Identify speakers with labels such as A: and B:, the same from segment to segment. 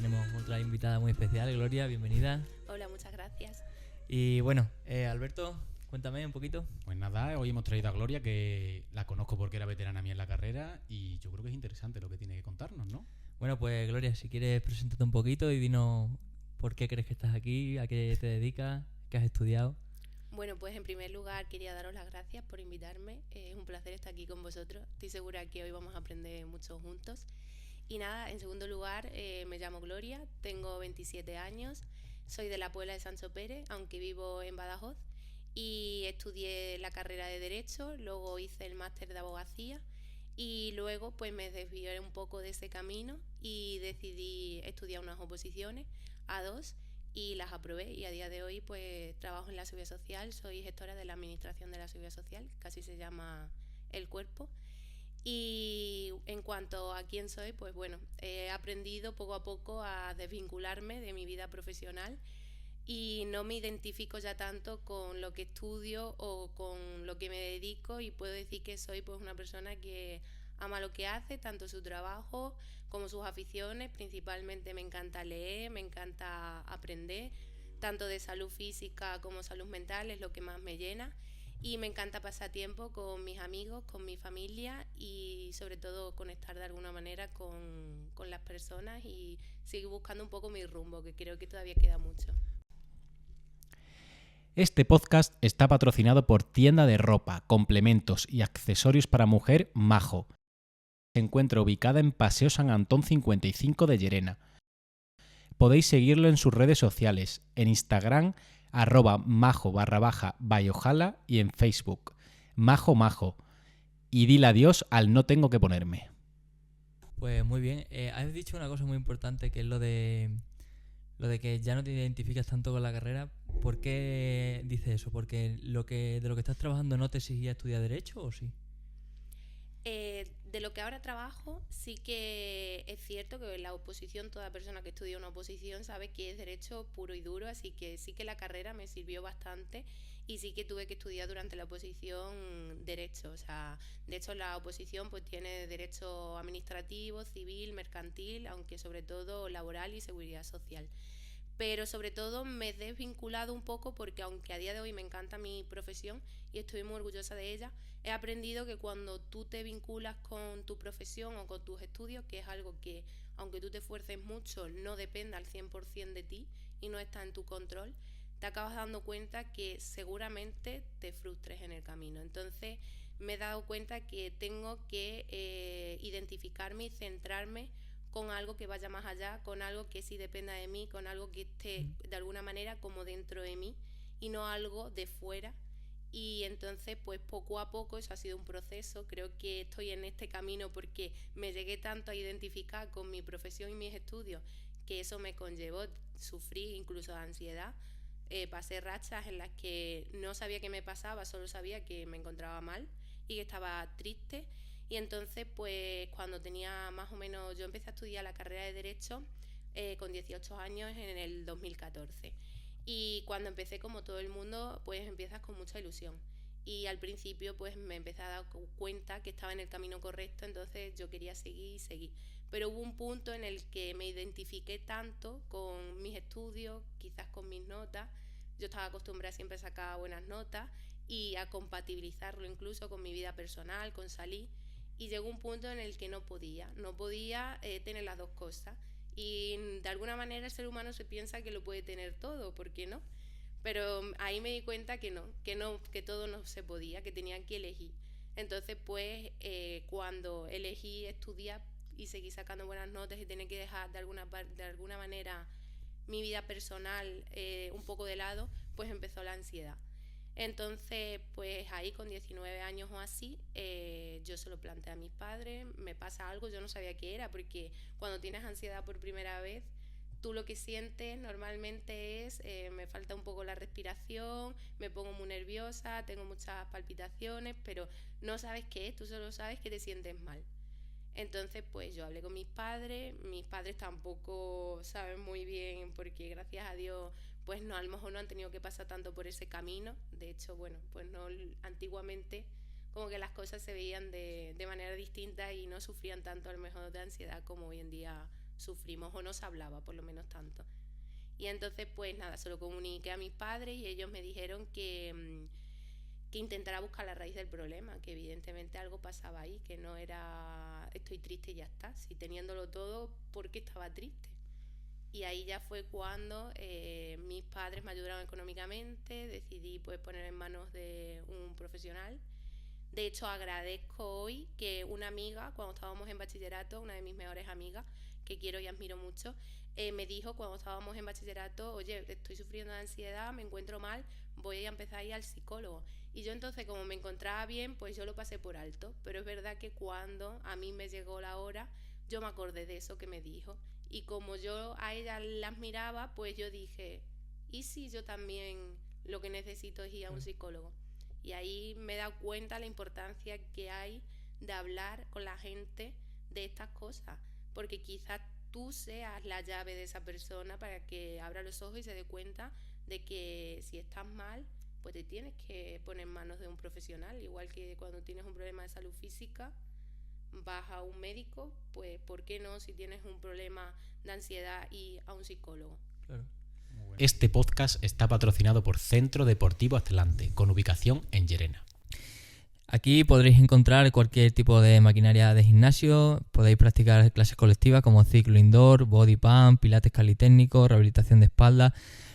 A: tenemos otra invitada muy especial, Gloria, bienvenida.
B: Hola, muchas gracias.
A: Y bueno, Alberto, cuéntame un poquito.
C: Pues nada, hoy hemos traído a Gloria, que la conozco porque era veterana mía en la carrera y yo creo que es interesante lo que tiene que contarnos, ¿no?
A: Bueno, pues Gloria, si quieres, preséntate un poquito y dinos por qué crees que estás aquí, a qué te dedicas, qué has estudiado.
B: Bueno, pues en primer lugar quería daros las gracias por invitarme. Es un placer estar aquí con vosotros. Estoy segura que hoy vamos a aprender mucho juntos. Y nada, en segundo lugar, me llamo Gloria, tengo 27 años, soy de la Puebla de Sancho Pérez, aunque vivo en Badajoz, y estudié la carrera de Derecho, luego hice el máster de Abogacía y luego pues me desvié un poco de ese camino y decidí estudiar unas oposiciones, A2, y las aprobé, y a día de hoy pues trabajo en la Seguridad Social, soy gestora de la Administración de la Seguridad Social, que así se llama el cuerpo. Y en cuanto a quién soy, pues bueno, he aprendido poco a poco a desvincularme de mi vida profesional y no me identifico ya tanto con lo que estudio o con lo que me dedico, y puedo decir que soy pues una persona que ama lo que hace, tanto su trabajo como sus aficiones. Principalmente me encanta leer, me encanta aprender, tanto de salud física como salud mental, es lo que más me llena. Y me encanta pasar tiempo con mis amigos, con mi familia y sobre todo conectar de alguna manera con las personas y seguir buscando un poco mi rumbo, que creo que todavía queda mucho.
C: Este podcast está patrocinado por tienda de ropa, complementos y accesorios para mujer Majo. Se encuentra ubicada en Paseo San Antón 55 de Llerena. Podéis seguirlo en sus redes sociales, en Instagram @majo_bayojala y en Facebook majo. Y dile adiós al no tengo que ponerme.
A: Pues muy bien, has dicho una cosa muy importante, que es lo de que ya no te identificas tanto con la carrera. ¿Por qué dices eso? ¿Porque de lo que estás trabajando no te exigía estudiar Derecho o sí?
B: De lo que ahora trabajo, sí que es cierto que en la oposición, toda persona que estudia una oposición sabe que es derecho puro y duro, así que sí que la carrera me sirvió bastante y sí que tuve que estudiar durante la oposición derecho. O sea, de hecho la oposición pues tiene derecho administrativo, civil, mercantil, aunque sobre todo laboral y seguridad social. Pero sobre todo me he desvinculado un poco porque aunque a día de hoy me encanta mi profesión y estoy muy orgullosa de ella, he aprendido que cuando tú te vinculas con tu profesión o con tus estudios, que es algo que aunque tú te esfuerces mucho no depende al 100% de ti y no está en tu control, te acabas dando cuenta que seguramente te frustres en el camino. Entonces me he dado cuenta que tengo que identificarme y centrarme con algo que vaya más allá, con algo que sí dependa de mí, con algo que esté de alguna manera como dentro de mí y no algo de fuera. Y entonces pues poco a poco eso ha sido un proceso. Creo que estoy en este camino porque me llegué tanto a identificar con mi profesión y mis estudios que eso me conllevó sufrir incluso ansiedad. Pasé rachas en las que no sabía qué me pasaba, solo sabía que me encontraba mal y que estaba triste. Y entonces pues cuando tenía más o menos, yo empecé a estudiar la carrera de Derecho con 18 años en el 2014. Y cuando empecé, como todo el mundo, pues empiezas con mucha ilusión. Y al principio pues me empecé a dar cuenta que estaba en el camino correcto, entonces yo quería seguir y seguir. Pero hubo un punto en el que me identifiqué tanto con mis estudios, quizás con mis notas. Yo estaba acostumbrada siempre a sacar buenas notas y a compatibilizarlo incluso con mi vida personal, con salir. Y llegó un punto en el que no podía tener las dos cosas. Y de alguna manera el ser humano se piensa que lo puede tener todo, ¿por qué no? Pero ahí me di cuenta que que todo no se podía, que tenía que elegir. Entonces pues cuando elegí estudiar y seguí sacando buenas notas y tener que dejar de alguna manera mi vida personal un poco de lado, pues empezó la ansiedad. Entonces, pues ahí con 19 años o así, yo se lo planteé a mis padres, me pasa algo, yo no sabía qué era, porque cuando tienes ansiedad por primera vez, tú lo que sientes normalmente es, me falta un poco la respiración, me pongo muy nerviosa, tengo muchas palpitaciones, pero no sabes qué es, tú solo sabes que te sientes mal. Entonces pues yo hablé con mis padres tampoco saben muy bien porque gracias a Dios pues no, a lo mejor no han tenido que pasar tanto por ese camino. De hecho, bueno, pues no, antiguamente como que las cosas se veían de manera distinta y no sufrían tanto a lo mejor de ansiedad como hoy en día sufrimos o no se hablaba, por lo menos tanto. Y entonces, pues nada, se lo comuniqué a mis padres y ellos me dijeron que intentara buscar la raíz del problema, que evidentemente algo pasaba ahí, que no era estoy triste y ya está. Si teniéndolo todo, ¿por qué estaba triste? Y ahí ya fue cuando mis padres me ayudaron económicamente, decidí pues poner en manos de un profesional. De hecho, agradezco hoy que una amiga, cuando estábamos en bachillerato, una de mis mejores amigas, que quiero y admiro mucho, me dijo cuando estábamos en bachillerato, oye, estoy sufriendo de ansiedad, me encuentro mal, voy a empezar a ir al psicólogo. Y yo entonces, como me encontraba bien, pues yo lo pasé por alto. Pero es verdad que cuando a mí me llegó la hora, yo me acordé de eso que me dijo. Y como yo a ella las miraba, pues yo dije, ¿y si yo también lo que necesito es ir a un psicólogo? Y ahí me he dado cuenta la importancia que hay de hablar con la gente de estas cosas. Porque quizás tú seas la llave de esa persona para que abra los ojos y se dé cuenta de que si estás mal, pues te tienes que poner en manos de un profesional. Igual que cuando tienes un problema de salud física, vas a un médico, pues ¿por qué no si tienes un problema de ansiedad y a un psicólogo?
A: Claro.
C: Este podcast está patrocinado por Centro Deportivo Atlante, con ubicación en Llerena.
A: Aquí podréis encontrar cualquier tipo de maquinaria de gimnasio, podéis practicar clases colectivas como ciclo indoor, body pump, pilates calitécnico, rehabilitación de espalda,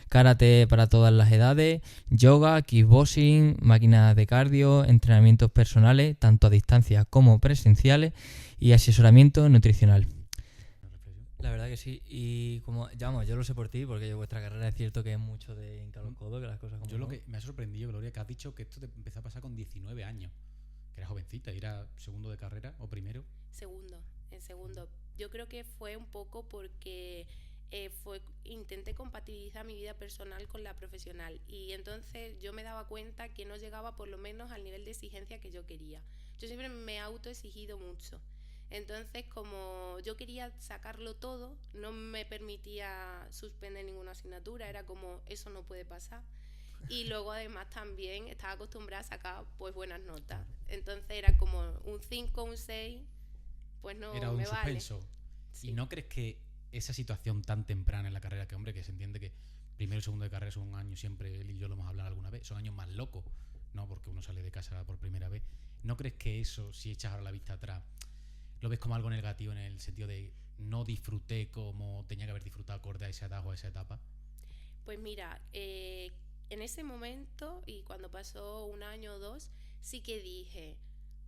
A: karate para todas las edades, yoga, kickboxing, máquinas de cardio, entrenamientos personales, tanto a distancia como presenciales, y asesoramiento nutricional. La verdad que sí, y como vamos, yo lo sé por ti, porque vuestra carrera es cierto que es mucho de hincar los codos, que las cosas como
C: Yo lo
A: no.
C: que me ha sorprendido, Gloria, que has dicho que esto te empezó a pasar con 19 años, que eras jovencita, y era segundo de carrera o primero.
B: En segundo. Yo creo que fue un poco porque intenté compatibilizar mi vida personal con la profesional, y entonces yo me daba cuenta que no llegaba por lo menos al nivel de exigencia que yo quería. Yo siempre me he autoexigido mucho. Entonces, como yo quería sacarlo todo, no me permitía suspender ninguna asignatura, era como, eso no puede pasar. Y luego además también estaba acostumbrada a sacar pues buenas notas. Entonces era como un 5, un 6, pues no
C: Era un
B: me vale.
C: suspenso.
B: Sí.
C: ¿Y no crees que esa situación tan temprana en la carrera, que hombre, que se entiende que primero y segundo de carrera son un año, siempre él y yo lo hemos hablado alguna vez, son años más locos, ¿no? Porque uno sale de casa por primera vez. ¿No crees que eso, si echas ahora la vista atrás, lo ves como algo negativo en el sentido de no disfruté como tenía que haber disfrutado acorde a esa edad o a esa etapa?
B: Pues mira, en ese momento y cuando pasó un año o dos, sí que dije,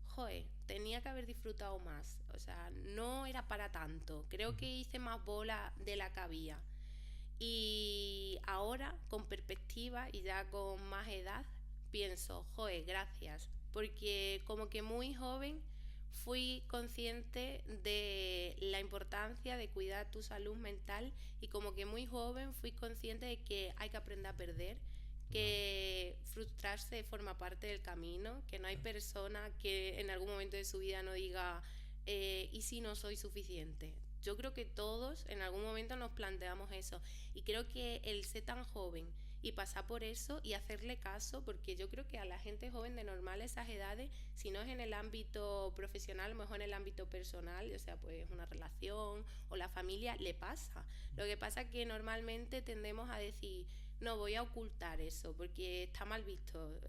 B: joder, tenía que haber disfrutado más. O sea, no era para tanto. Creo que hice más bola de la que había. Y ahora, con perspectiva y ya con más edad, pienso, joder, gracias. Porque como que muy joven fui consciente de la importancia de cuidar tu salud mental, y como que muy joven fui consciente de que hay que aprender a perder, que frustrarse forma parte del camino, que no hay persona que en algún momento de su vida no diga ¿y si no soy suficiente? Yo creo que todos en algún momento nos planteamos eso, y creo que el ser tan joven y pasar por eso y hacerle caso, porque yo creo que a la gente joven de normal esas edades, si no es en el ámbito profesional, mejor en el ámbito personal, o sea, pues una relación o la familia, le pasa. Lo que pasa es que normalmente tendemos a decir, no, voy a ocultar eso porque está mal visto,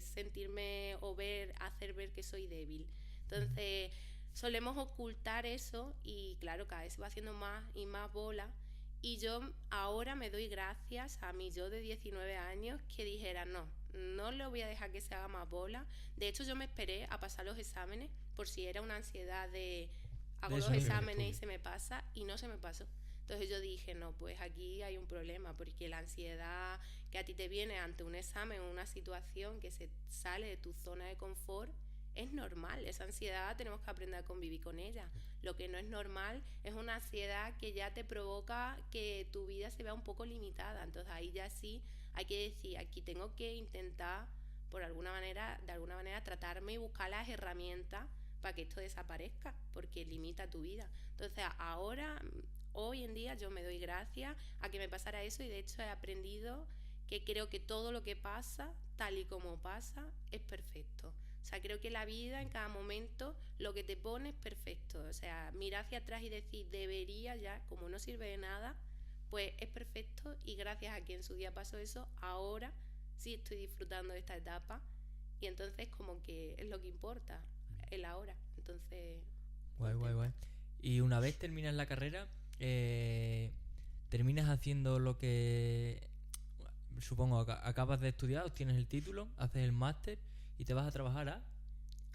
B: sentirme o hacer ver que soy débil. Entonces solemos ocultar eso, y claro, cada vez se va haciendo más y más bola. Y yo ahora me doy gracias a mi yo de 19 años que dijera, no le voy a dejar que se haga más bola. De hecho, yo me esperé a pasar los exámenes por si era una ansiedad de hago los exámenes y se me pasa, y no se me pasó. Entonces yo dije, no, pues aquí hay un problema, porque la ansiedad que a ti te viene ante un examen o una situación que se sale de tu zona de confort es normal. Esa ansiedad tenemos que aprender a convivir con ella. Lo que no es normal es una ansiedad que ya te provoca que tu vida se vea un poco limitada. Entonces ahí ya sí hay que decir, aquí tengo que intentar de alguna manera tratarme y buscar las herramientas para que esto desaparezca, porque limita tu vida. Entonces ahora, hoy en día, yo me doy gracias a que me pasara eso, y de hecho he aprendido que creo que todo lo que pasa, tal y como pasa, es perfecto. O sea, creo que la vida en cada momento lo que te pone es perfecto. O sea, mirar hacia atrás y decir debería ya, como no sirve de nada, pues es perfecto y gracias a que en su día pasó eso, ahora sí estoy disfrutando de esta etapa y entonces como que es lo que importa, el ahora. Entonces...
A: Guay. Y una vez terminas la carrera, terminas haciendo lo que... Supongo, acabas de estudiar, obtienes el título, haces el máster y te vas a trabajar a...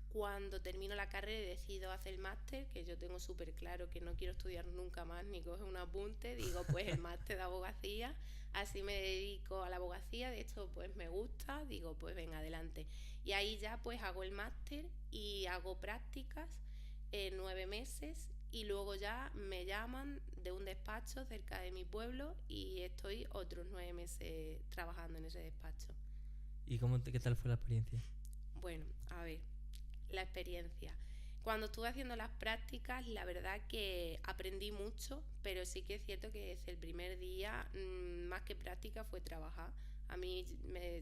B: Cuando termino la carrera y decido hacer el máster, que yo tengo súper claro que no quiero estudiar nunca más ni coger un apunte, digo pues el máster de abogacía, así me dedico a la abogacía, de hecho pues me gusta, digo pues venga adelante. Y ahí ya pues hago el máster y hago prácticas 9 meses y luego ya me llaman de un despacho cerca de mi pueblo y estoy otros 9 meses trabajando en ese despacho.
A: ¿Y qué tal fue la experiencia?
B: Bueno, a ver, la experiencia. Cuando estuve haciendo las prácticas, la verdad que aprendí mucho, pero sí que es cierto que desde el primer día, más que práctica, fue trabajar. A mí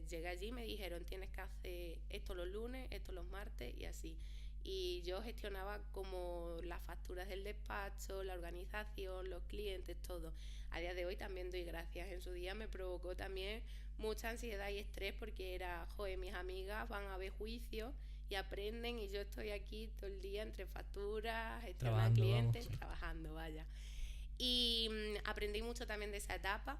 B: llegué allí y me dijeron, tienes que hacer esto los lunes, esto los martes y así. Y yo gestionaba como las facturas del despacho, la organización, los clientes, todo. A día de hoy también doy gracias. En su día me provocó también mucha ansiedad y estrés porque era, joder, mis amigas van a ver juicios y aprenden y yo estoy aquí todo el día entre facturas, gestionando clientes, trabajando, vaya. Y aprendí mucho también de esa etapa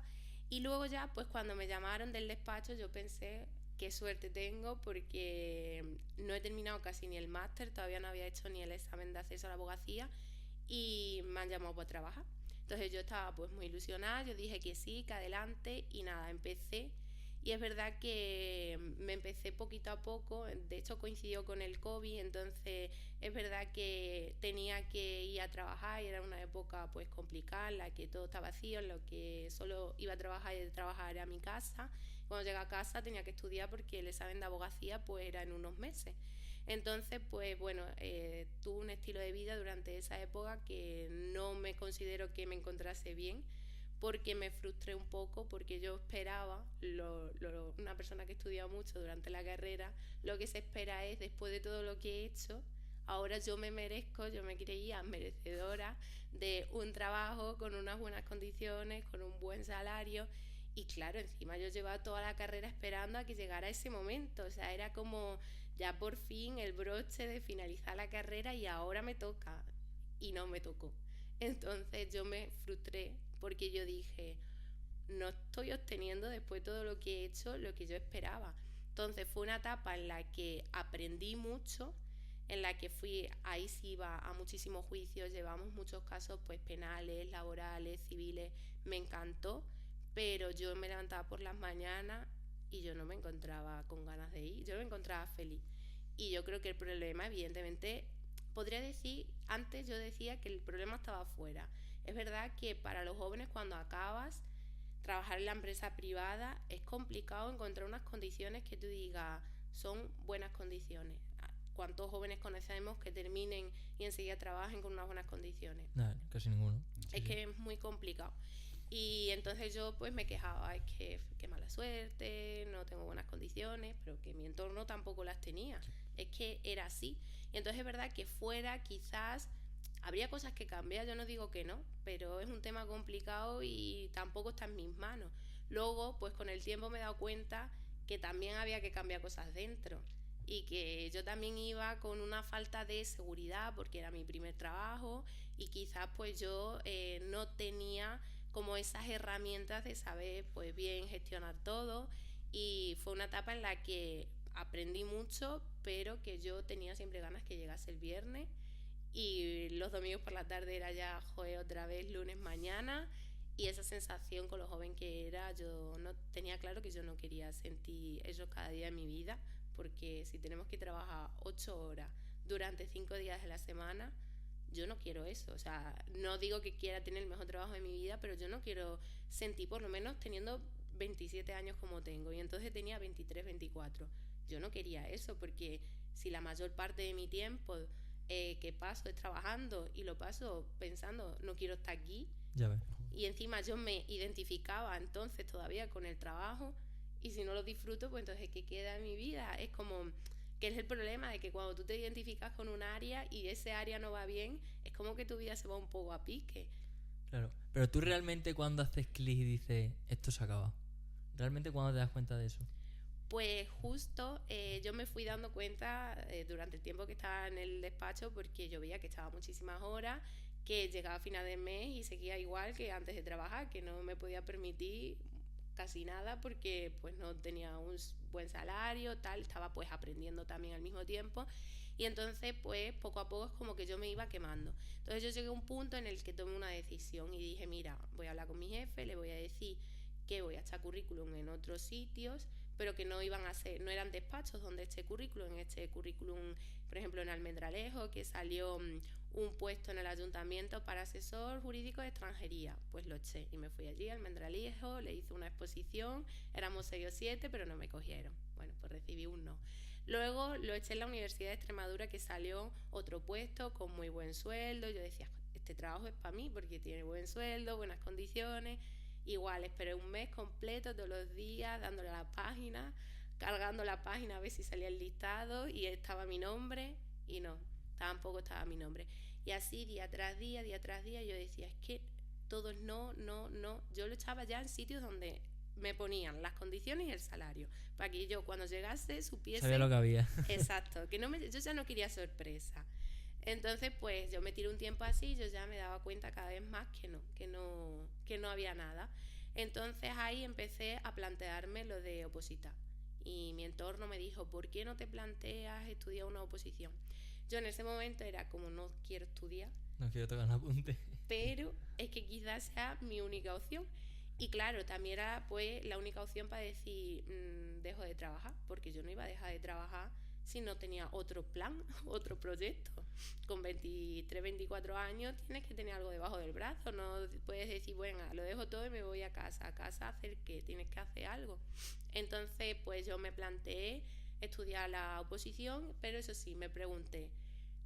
B: y luego ya pues cuando me llamaron del despacho yo pensé qué suerte tengo porque no he terminado casi ni el máster, todavía no había hecho ni el examen de acceso a la abogacía y me han llamado para trabajar. Entonces yo estaba pues muy ilusionada, yo dije que sí, que adelante y nada, empecé. Y es verdad que me empecé poquito a poco, de hecho coincidió con el COVID, entonces es verdad que tenía que ir a trabajar y era una época pues complicada en la que todo estaba vacío, en lo que solo iba a trabajar y de trabajar era mi casa. Cuando llegué a casa tenía que estudiar porque el examen de abogacía pues era en unos meses. Entonces, pues bueno, tuve un estilo de vida durante esa época que no me considero que me encontrase bien, porque me frustré un poco, porque yo esperaba, una persona que estudia mucho durante la carrera, lo que se espera es, después de todo lo que he hecho, ahora yo me creía merecedora de un trabajo con unas buenas condiciones, con un buen salario, y claro, encima yo llevaba toda la carrera esperando a que llegara ese momento, o sea, era como ya por fin el broche de finalizar la carrera y ahora me toca, y no me tocó. Entonces yo me frustré porque yo dije, no estoy obteniendo después de todo lo que he hecho lo que yo esperaba. Entonces fue una etapa en la que aprendí mucho, en la que ahí sí iba a muchísimos juicios, llevamos muchos casos pues penales, laborales, civiles, me encantó, pero yo me levantaba por las mañanas y yo no me encontraba con ganas de ir, yo no me encontraba feliz. Y yo creo que el problema, evidentemente, podría decir, antes yo decía que el problema estaba afuera. Es verdad que para los jóvenes cuando acabas, trabajar en la empresa privada es complicado encontrar unas condiciones que tú digas son buenas condiciones. ¿Cuántos jóvenes conocemos que terminen y enseguida trabajen con unas buenas condiciones?
A: Nada, casi ninguno.
B: Es que es muy complicado. Y entonces yo pues me quejaba, es que qué mala suerte, no tengo buenas condiciones, pero que mi entorno tampoco las tenía. Es que era así. Y entonces es verdad que fuera quizás habría cosas que cambiar, yo no digo que no, pero es un tema complicado y tampoco está en mis manos. Luego, pues con el tiempo me he dado cuenta que también había que cambiar cosas dentro y que yo también iba con una falta de seguridad porque era mi primer trabajo y quizás pues yo no tenía como esas herramientas de saber pues bien gestionar todo y fue una etapa en la que aprendí mucho, pero que yo tenía siempre ganas que llegase el viernes y los domingos por la tarde era ya, joder, otra vez lunes mañana y esa sensación con lo joven que era, yo no tenía claro que yo no quería sentir eso cada día de mi vida, porque si tenemos que trabajar 8 horas durante 5 días de la semana, yo no quiero eso, o sea, no digo que quiera tener el mejor trabajo de mi vida, pero yo no quiero sentir, por lo menos teniendo 27 años como tengo y entonces tenía 23, 24, yo no quería eso, porque si la mayor parte de mi tiempo que paso es trabajando y lo paso pensando no quiero estar aquí,
A: ya ves.
B: Y encima yo me identificaba entonces todavía con el trabajo y si no lo disfruto pues entonces ¿qué queda en mi vida? Es como Que es el problema de que cuando tú te identificas con un área y ese área no va bien, es como que tu vida se va un poco a pique.
A: Claro. Pero tú realmente cuando haces clic y dices, esto se acaba. ¿Realmente cuando te das cuenta de eso?
B: Pues justo yo me fui dando cuenta durante el tiempo que estaba en el despacho, porque yo veía que estaba muchísimas horas, que llegaba a final de mes y seguía igual que antes de trabajar, que no me podía permitir casi nada porque pues no tenía un buen salario, tal, estaba pues aprendiendo también al mismo tiempo, y entonces pues poco a poco es como que yo me iba quemando. Entonces yo llegué a un punto en el que tomé una decisión y dije, mira, voy a hablar con mi jefe, le voy a decir que voy a echar currículum en otros sitios, pero que no iban a ser, no eran despachos donde eché currículum. En este currículum, por ejemplo, en Almendralejo, que salió un puesto en el ayuntamiento para asesor jurídico de extranjería, pues lo eché y me fui allí a Almendralejo, le hice una exposición, éramos 6 o 7, pero no me cogieron. Bueno, pues recibí un no. Luego lo eché en la Universidad de Extremadura, que salió otro puesto con muy buen sueldo. Yo decía, este trabajo es para mí porque tiene buen sueldo, buenas condiciones. Igual, esperé un mes completo, todos los días, dándole a la página, cargando la página a ver si salía el listado y estaba mi nombre, y no, tampoco estaba mi nombre. Y así día tras día, yo decía, es que todo es no, no, no. Yo lo echaba ya en sitios donde me ponían las condiciones y el salario, para que yo cuando llegase supiese...
A: Sabía lo que había.
B: Exacto, que no yo ya no quería sorpresa. Entonces, pues yo me tiré un tiempo así y yo ya me daba cuenta cada vez más que no había nada. Entonces ahí empecé a plantearme lo de opositar. Y mi entorno me dijo, ¿por qué no te planteas estudiar una oposición? Yo en ese momento era como, no quiero estudiar.
A: No quiero tocar un apunte.
B: Pero es que quizás sea mi única opción. Y claro, también era pues la única opción para decir, dejo de trabajar, porque yo no iba a dejar de trabajar si no tenía otro plan, otro proyecto. Con 23, 24 años tienes que tener algo debajo del brazo, no puedes decir, bueno, lo dejo todo y me voy a casa. ¿A casa a hacer qué? Tienes que hacer algo. Entonces, pues yo me planteé estudiar la oposición, pero eso sí, me pregunté,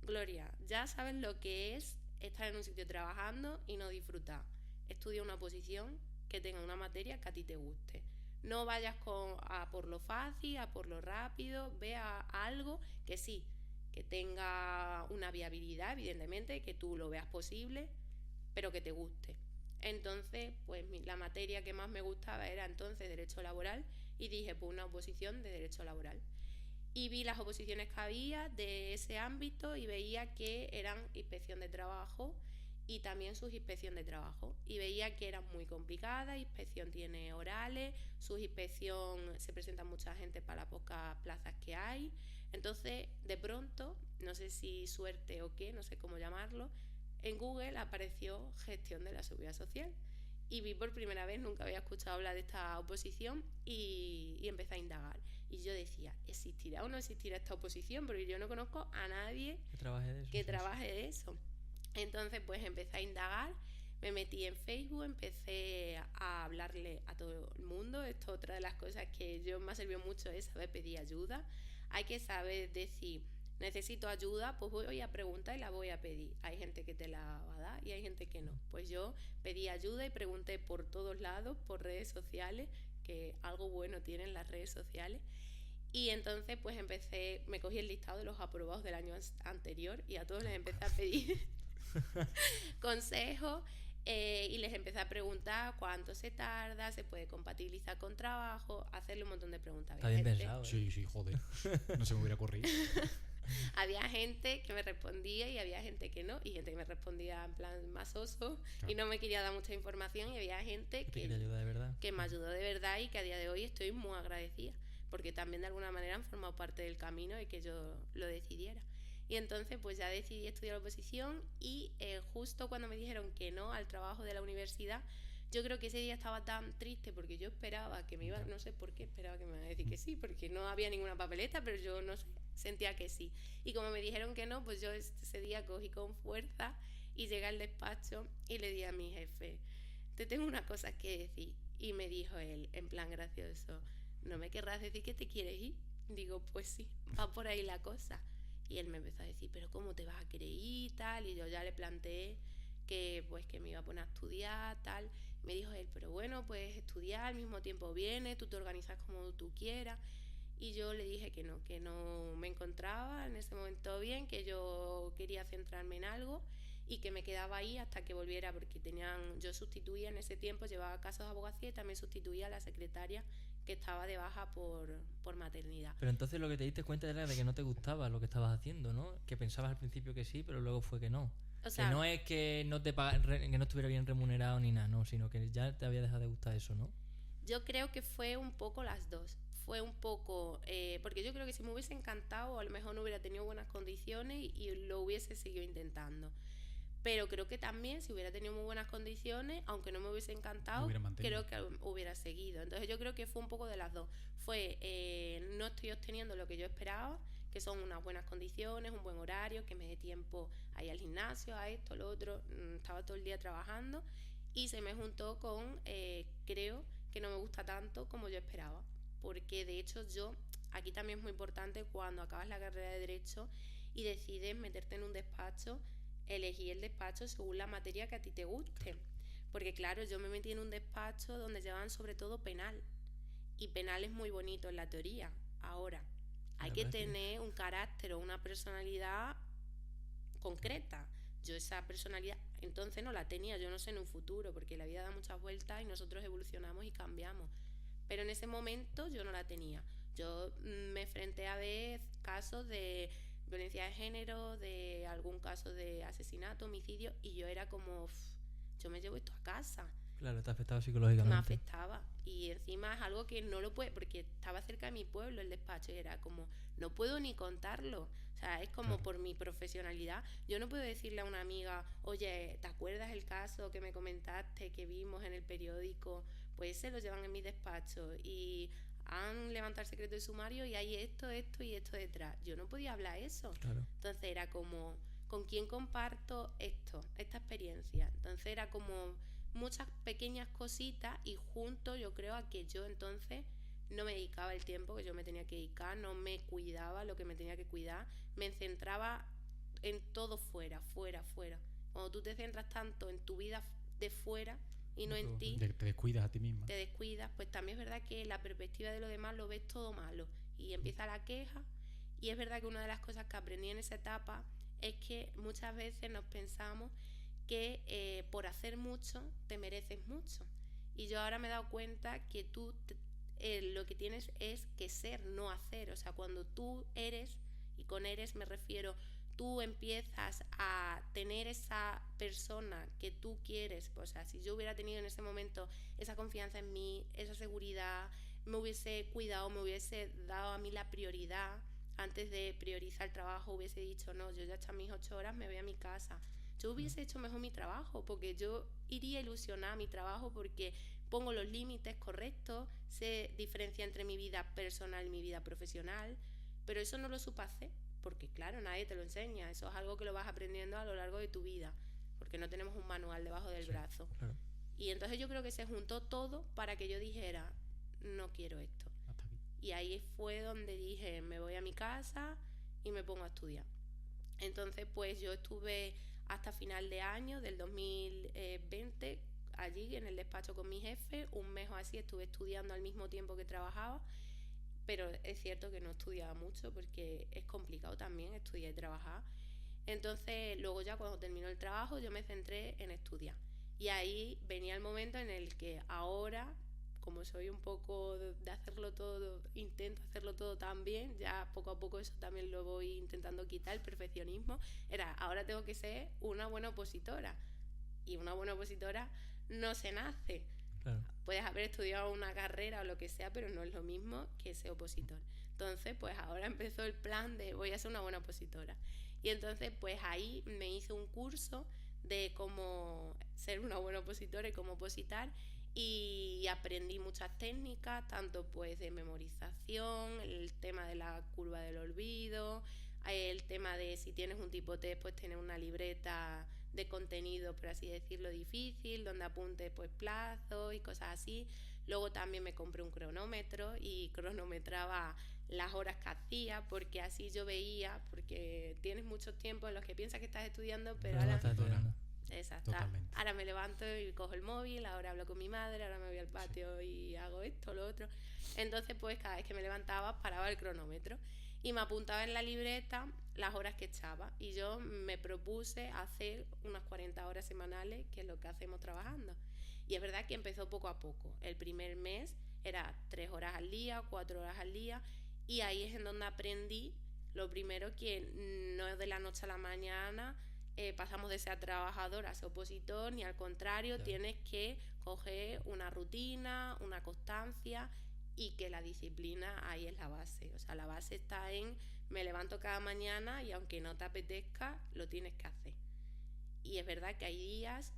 B: Gloria, ya sabes lo que es estar en un sitio trabajando y no disfrutar. Estudia una oposición que tenga una materia que a ti te guste. No vayas a por lo fácil, a por lo rápido, ve a algo que sí, que tenga una viabilidad, evidentemente, que tú lo veas posible, pero que te guste. Entonces, pues la materia que más me gustaba era entonces Derecho Laboral y dije, pues una oposición de Derecho Laboral. Y vi las oposiciones que había de ese ámbito y veía que eran inspección de trabajo y también subinspección de trabajo, y veía que eran muy complicadas. Inspección tiene orales, subinspección se presenta mucha gente para las pocas plazas que hay. Entonces, de pronto, no sé si suerte o qué, no sé cómo llamarlo, en Google apareció gestión de la seguridad social y vi por primera vez, nunca había escuchado hablar de esta oposición y empecé a indagar. Y yo decía, ¿existirá o no existirá esta oposición? Porque yo no conozco a nadie que trabaje de eso. Entonces, pues empecé a indagar, me metí en Facebook, empecé a hablarle a todo el mundo. Esto es otra de las cosas que yo me ha servido mucho, es saber pedir ayuda. Hay que saber decir, necesito ayuda, pues voy a preguntar y la voy a pedir. Hay gente que te la va a dar y hay gente que no. Pues yo pedí ayuda y pregunté por todos lados, por redes sociales, que algo bueno tienen las redes sociales. Y entonces pues me cogí el listado de los aprobados del año anterior y a todos les empecé a pedir consejos y les empecé a preguntar cuánto se tarda, se puede compatibilizar con trabajo, hacerle un montón de preguntas.
A: Está bien pensado,
C: Sí, joder. No se me hubiera ocurrido.
B: Había gente que me respondía y había gente que no, y gente que me respondía en plan más oso y no me quería dar mucha información, y había gente que
A: me ayudó de verdad.
B: Que me ayudó de verdad y que a día de hoy estoy muy agradecida, porque también de alguna manera han formado parte del camino y que yo lo decidiera. Y entonces pues ya decidí estudiar oposición y justo cuando me dijeron que no al trabajo de la universidad, yo creo que ese día estaba tan triste porque yo esperaba que me iba, no sé por qué esperaba que me iba a decir que sí, porque no había ninguna papeleta, pero yo no sé, sentía que sí. Y como me dijeron que no, pues yo ese día cogí con fuerza y llegué al despacho y le di a mi jefe, te tengo una cosa que decir. Y me dijo él, en plan gracioso, ¿no me querrás decir que te quieres ir? Digo, pues sí, va por ahí la cosa. Y él me empezó a decir, ¿pero cómo te vas a querer ir? Tal. Y yo ya le planteé que pues que me iba a poner a estudiar, tal. Me dijo él, pero bueno, pues estudiar al mismo tiempo viene, tú te organizas como tú quieras. y yo le dije que no me encontraba en ese momento bien, que yo quería centrarme en algo y que me quedaba ahí hasta que volviera, porque yo sustituía en ese tiempo, llevaba casos de abogacía y también sustituía a la secretaria que estaba de baja por maternidad.
A: Pero entonces lo que te diste cuenta era de que no te gustaba lo que estabas haciendo, ¿no? Que pensabas al principio que sí, pero luego fue que no.
B: O sea,
A: que no es que no que no estuviera bien remunerado ni nada, no, sino que ya te había dejado de gustar eso, ¿no?
B: yo creo que fue un poco las dos. Fue un poco, porque yo creo que si me hubiese encantado, a lo mejor no hubiera tenido buenas condiciones y lo hubiese seguido intentando. Pero creo que también, si hubiera tenido muy buenas condiciones, aunque no me hubiese encantado, creo que hubiera seguido. Entonces yo creo que fue un poco de las dos. Fue, no estoy obteniendo lo que yo esperaba, que son unas buenas condiciones, un buen horario, que me dé tiempo a ir al gimnasio, a esto, lo otro. Estaba todo el día trabajando y se me juntó con, creo que no me gusta tanto como yo esperaba. Porque de hecho aquí también es muy importante cuando acabas la carrera de Derecho y decides meterte en un despacho, elegí el despacho según la materia que a ti te guste. Porque claro, yo me metí en un despacho donde llevaban sobre todo penal. Y penal es muy bonito en la teoría. Ahora, hay que tener un carácter o una personalidad concreta. Yo esa personalidad entonces no la tenía, yo no sé en un futuro, porque la vida da muchas vueltas y nosotros evolucionamos y cambiamos. Pero en ese momento yo no la tenía. Yo me enfrenté a ver casos de violencia de género, de algún caso de asesinato, homicidio, y yo era como, yo me llevo esto a casa.
A: Claro, te afectaba psicológicamente.
B: Me afectaba. Y encima es algo que no lo puede, porque estaba cerca de mi pueblo el despacho, y era como, no puedo ni contarlo. O sea, es como por mi profesionalidad. Yo no puedo decirle a una amiga, oye, ¿te acuerdas el caso que me comentaste, que vimos en el periódico? Pues se lo llevan en mi despacho y han levantado el secreto de sumario y hay esto y esto detrás. Yo no podía hablar eso.
A: Claro.
B: Entonces era como, ¿con quién comparto esta experiencia? Entonces era como muchas pequeñas cositas y junto yo creo a que yo entonces no me dedicaba el tiempo que yo me tenía que dedicar, no me cuidaba lo que me tenía que cuidar, me centraba en todo fuera. Cuando tú te centras tanto en tu vida de fuera y no en ti,
C: te descuidas a ti misma.
B: te descuidas, pues también es verdad que la perspectiva de lo demás lo ves todo malo y empieza la queja. Y es verdad que una de las cosas que aprendí en esa etapa es que muchas veces nos pensamos que por hacer mucho te mereces mucho. Y yo ahora me he dado cuenta que tú lo que tienes es que ser, no hacer. O sea, cuando tú eres, y con eres me refiero, tú empiezas a tener esa persona que tú quieres, pues, o sea, si yo hubiera tenido en ese momento esa confianza en mí, esa seguridad, me hubiese cuidado, me hubiese dado a mí la prioridad, antes de priorizar el trabajo hubiese dicho, no, yo ya he hecho mis 8 horas, me voy a mi casa. Yo hubiese hecho mejor mi trabajo, porque yo iría ilusionada a mi trabajo porque pongo los límites correctos, sé diferenciar entre mi vida personal y mi vida profesional, pero eso no lo supe hacer, porque claro, nadie te lo enseña, eso es algo que lo vas aprendiendo a lo largo de tu vida, porque no tenemos un manual debajo del brazo.
A: Claro.
B: Y entonces yo creo que se juntó todo para que yo dijera, no quiero esto.
C: Hasta aquí.
B: Y ahí fue donde dije, me voy a mi casa y me pongo a estudiar. Entonces pues yo estuve hasta final de año del 2020 allí en el despacho con mi jefe, un mes o así estuve estudiando al mismo tiempo que trabajaba, pero es cierto que no estudiaba mucho porque es complicado también estudiar y trabajar. Entonces luego ya cuando terminó el trabajo yo me centré en estudiar y ahí venía el momento en el que ahora, como soy un poco de hacerlo todo, intento hacerlo todo tan bien, ya poco a poco eso también lo voy intentando quitar, el perfeccionismo, ahora tengo que ser una buena opositora, y una buena opositora no se nace.
A: Claro.
B: Puedes haber estudiado una carrera o lo que sea, pero no es lo mismo que ser opositor. Entonces, pues ahora empezó el plan de voy a ser una buena opositora. Y entonces, pues ahí me hice un curso de cómo ser una buena opositora y cómo opositar, y aprendí muchas técnicas, tanto pues de memorización, el tema de la curva del olvido, el tema de si tienes un tipo test, pues tener una libreta de contenido, por así decirlo, difícil, donde apuntes pues plazos y cosas así. Luego también me compré un cronómetro y cronometraba las horas que hacía, porque así yo veía, porque tienes muchos tiempos en los que piensas que estás estudiando, pero
A: no estás estudiando.
B: Exacto.
C: Totalmente.
B: Ahora me levanto y cojo el móvil, ahora hablo con mi madre, ahora me voy al patio y hago esto, lo otro. Entonces, pues cada vez que me levantaba paraba el cronómetro y me apuntaba en la libreta las horas que echaba. Y yo me propuse hacer unas 40 horas semanales, que es lo que hacemos trabajando. Y es verdad que empezó poco a poco. El primer mes era 3 horas al día, 4 horas al día, y ahí es en donde aprendí lo primero, que no es de la noche a la mañana pasamos de ser trabajador a ser opositor, ni al contrario,
A: Claro.
B: tienes que coger una rutina, una constancia, y que la disciplina ahí es la base. O sea, la base está en me levanto cada mañana y aunque no te apetezca, lo tienes que hacer. Y es verdad que hay días,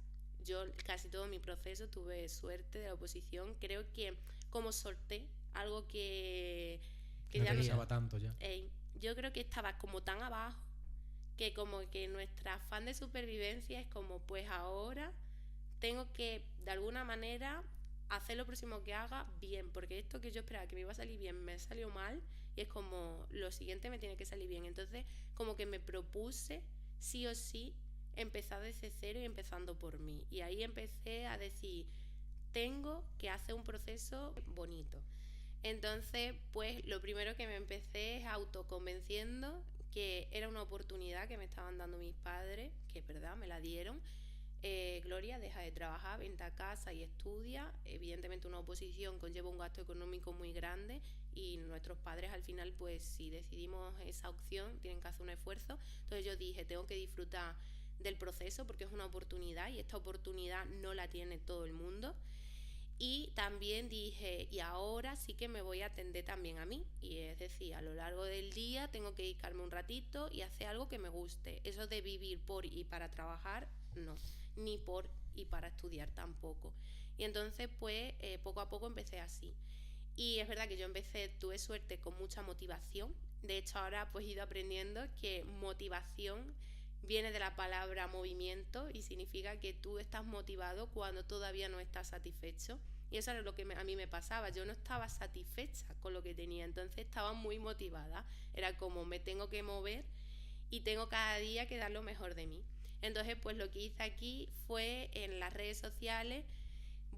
B: yo casi todo mi proceso tuve suerte de la oposición, creo que como solté algo que
C: No
B: ya
C: te
B: no...
C: pesaba tanto ya.
B: yo creo que estaba como tan abajo que como que nuestra afán de supervivencia es como, pues ahora tengo que de alguna manera hacer lo próximo que haga bien, porque esto que yo esperaba que me iba a salir bien me salió mal, y es como lo siguiente me tiene que salir bien. Entonces como que me propuse sí o sí empezar desde cero y empezando por mí, y ahí empecé a decir tengo que hacer un proceso bonito. Entonces, pues lo primero que me empecé es autoconvenciendo que era una oportunidad que me estaban dando mis padres, que es verdad, me la dieron. Gloria, deja de trabajar, vente a casa y estudia. Evidentemente una oposición conlleva un gasto económico muy grande, y nuestros padres al final, pues si decidimos esa opción, tienen que hacer un esfuerzo. Entonces yo dije, tengo que disfrutar del proceso porque es una oportunidad y esta oportunidad no la tiene todo el mundo. Y también dije, y ahora sí que me voy a atender también a mí. Y es decir, a lo largo del día tengo que dedicarme un ratito y hacer algo que me guste. Eso de vivir por y para trabajar, no. Ni por y para estudiar tampoco. Y entonces, pues, poco a poco empecé así. Y es verdad que yo tuve suerte con mucha motivación. De hecho, ahora pues he ido aprendiendo que motivación viene de la palabra movimiento y significa que tú estás motivado cuando todavía no estás satisfecho. Y eso era lo que a mí me pasaba. Yo no estaba satisfecha con lo que tenía, entonces estaba muy motivada. Era como me tengo que mover y tengo cada día que dar lo mejor de mí. Entonces, pues lo que hice aquí fue en las redes sociales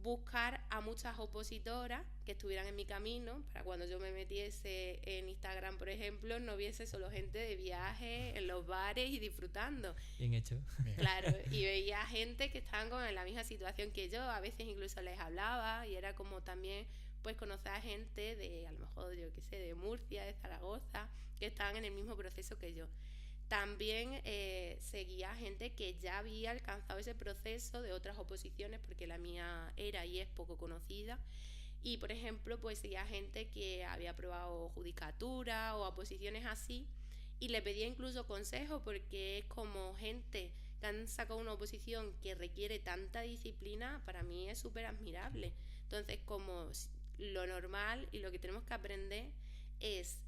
B: buscar a muchas opositoras que estuvieran en mi camino, para cuando yo me metiese en Instagram, por ejemplo, no viese solo gente de viaje en los bares y disfrutando.
A: Bien hecho.
B: Claro, y veía gente que estaban como en la misma situación que yo, a veces incluso les hablaba, y era como también pues conocer a gente de, a lo mejor, yo qué sé, de Murcia, de Zaragoza, que estaban en el mismo proceso que yo. También seguía gente que ya había alcanzado ese proceso de otras oposiciones, porque la mía era y es poco conocida. Y, por ejemplo, pues seguía gente que había aprobado judicatura o oposiciones así, y le pedía incluso consejo, porque es como gente que han sacado una oposición que requiere tanta disciplina, para mí es súper admirable. Entonces, como lo normal y lo que tenemos que aprender es,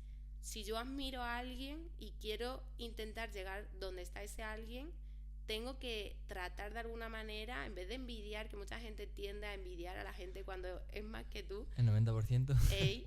B: si yo admiro a alguien y quiero intentar llegar donde está ese alguien, tengo que tratar de alguna manera, en vez de envidiar, que mucha gente tiende a envidiar a la gente cuando es más que tú.
A: El 90%.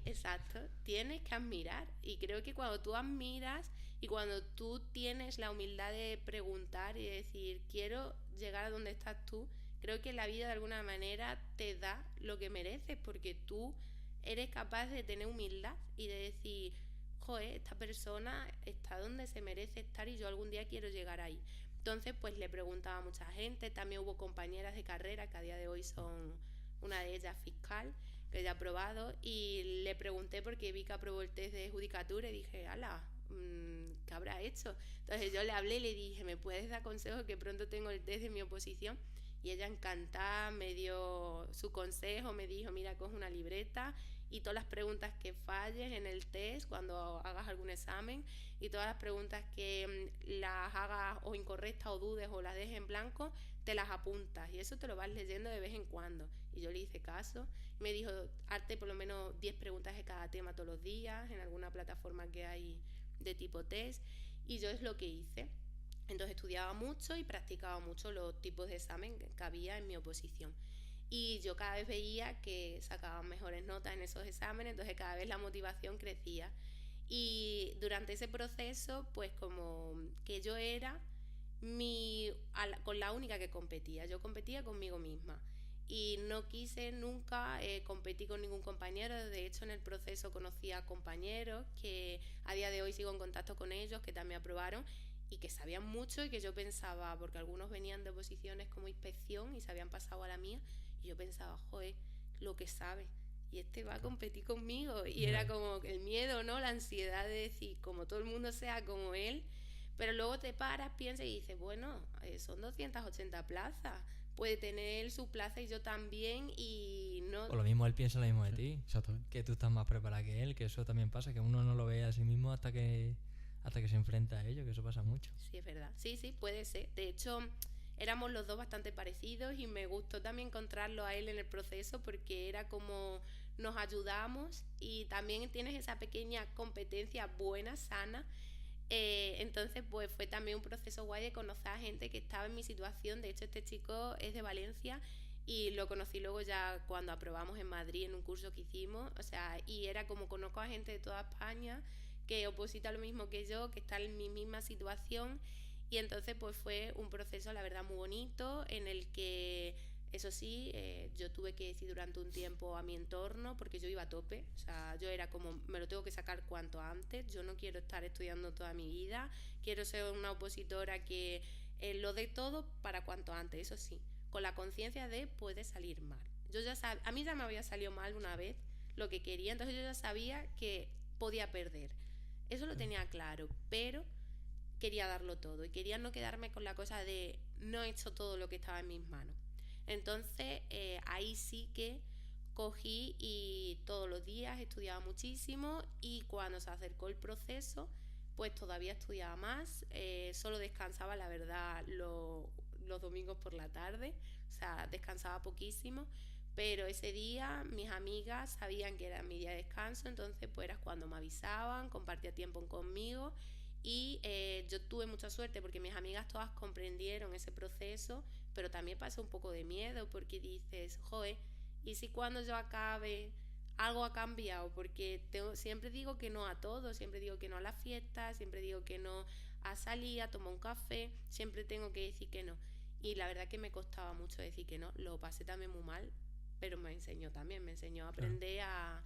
B: Exacto, tienes que admirar. Y creo que cuando tú admiras y cuando tú tienes la humildad de preguntar y de decir, quiero llegar a donde estás tú, creo que la vida de alguna manera te da lo que mereces, porque tú eres capaz de tener humildad y de decir, joder, esta persona está donde se merece estar y yo algún día quiero llegar ahí. Entonces, pues le preguntaba a mucha gente. También hubo compañeras de carrera que a día de hoy son, una de ellas fiscal, que ya ha aprobado, y le pregunté porque vi que aprobó el test de judicatura y dije, ala, ¿qué habrá hecho? Entonces yo le hablé y le dije, ¿me puedes dar consejo que pronto tengo el test de mi oposición? Y ella encantada me dio su consejo, me dijo, mira, coge una libreta y todas las preguntas que falles en el test cuando hagas algún examen, y todas las preguntas que las hagas o incorrectas o dudes o las dejes en blanco, te las apuntas y eso te lo vas leyendo de vez en cuando. Y yo le hice caso. Me dijo, hazte por lo menos 10 preguntas de cada tema todos los días en alguna plataforma que hay de tipo test, y yo es lo que hice. Entonces estudiaba mucho y practicaba mucho los tipos de examen que había en mi oposición. Y yo cada vez veía que sacaban mejores notas en esos exámenes, entonces cada vez la motivación crecía. Y durante ese proceso, pues como que yo era con la única que competía. Yo competía conmigo misma y no quise nunca competir con ningún compañero. De hecho, en el proceso conocí a compañeros que a día de hoy sigo en contacto con ellos, que también aprobaron y que sabían mucho y que yo pensaba, porque algunos venían de posiciones como inspección y se habían pasado a la mía, y yo pensaba, joder, lo que sabe, y este va a competir conmigo. Y era como el miedo, ¿no? La ansiedad de decir, como todo el mundo sea como él. Pero luego te paras, piensas y dices, bueno, son 280 plazas, puede tener él su plaza y yo también, y no...
A: O lo mismo, él piensa lo mismo de ti.
C: Exactamente.
A: Que tú estás más preparada que él, que eso también pasa, que uno no lo ve a sí mismo hasta que se enfrenta a ello, que eso pasa mucho.
B: Sí, es verdad. Sí, puede ser. De hecho, éramos los dos bastante parecidos y me gustó también encontrarlo a él en el proceso porque era como nos ayudamos y también tienes esa pequeña competencia buena, sana. Entonces, pues fue también un proceso guay de conocer a gente que estaba en mi situación. De hecho, este chico es de Valencia y lo conocí luego ya cuando aprobamos en Madrid en un curso que hicimos. O sea, y era como conozco a gente de toda España que oposita lo mismo que yo, que está en mi misma situación. Y entonces, pues fue un proceso, la verdad, muy bonito en el que... Eso sí, yo tuve que decir durante un tiempo a mi entorno, porque yo iba a tope, o sea, yo era como, me lo tengo que sacar cuanto antes, yo no quiero estar estudiando toda mi vida, quiero ser una opositora que lo dé todo para cuanto antes, eso sí, con la conciencia de puede salir mal. Yo ya a mí ya me había salido mal una vez lo que quería, entonces yo ya sabía que podía perder, eso lo tenía claro, pero quería darlo todo y quería no quedarme con la cosa de no he hecho todo lo que estaba en mis manos. Entonces ahí sí que cogí y todos los días estudiaba muchísimo y cuando se acercó el proceso pues todavía estudiaba más, solo descansaba la verdad los domingos por la tarde, o sea descansaba poquísimo, pero ese día mis amigas sabían que era mi día de descanso, entonces pues era cuando me avisaban, compartía tiempo conmigo y yo tuve mucha suerte porque mis amigas todas comprendieron ese proceso, pero también pasa un poco de miedo porque dices, joder, ¿y si cuando yo acabe algo ha cambiado? Porque siempre digo que no a todo, siempre digo que no a la fiesta, siempre digo que no a salir, a tomar un café, siempre tengo que decir que no. Y la verdad que me costaba mucho decir que no, lo pasé también muy mal, pero me enseñó también, me enseñó a aprender a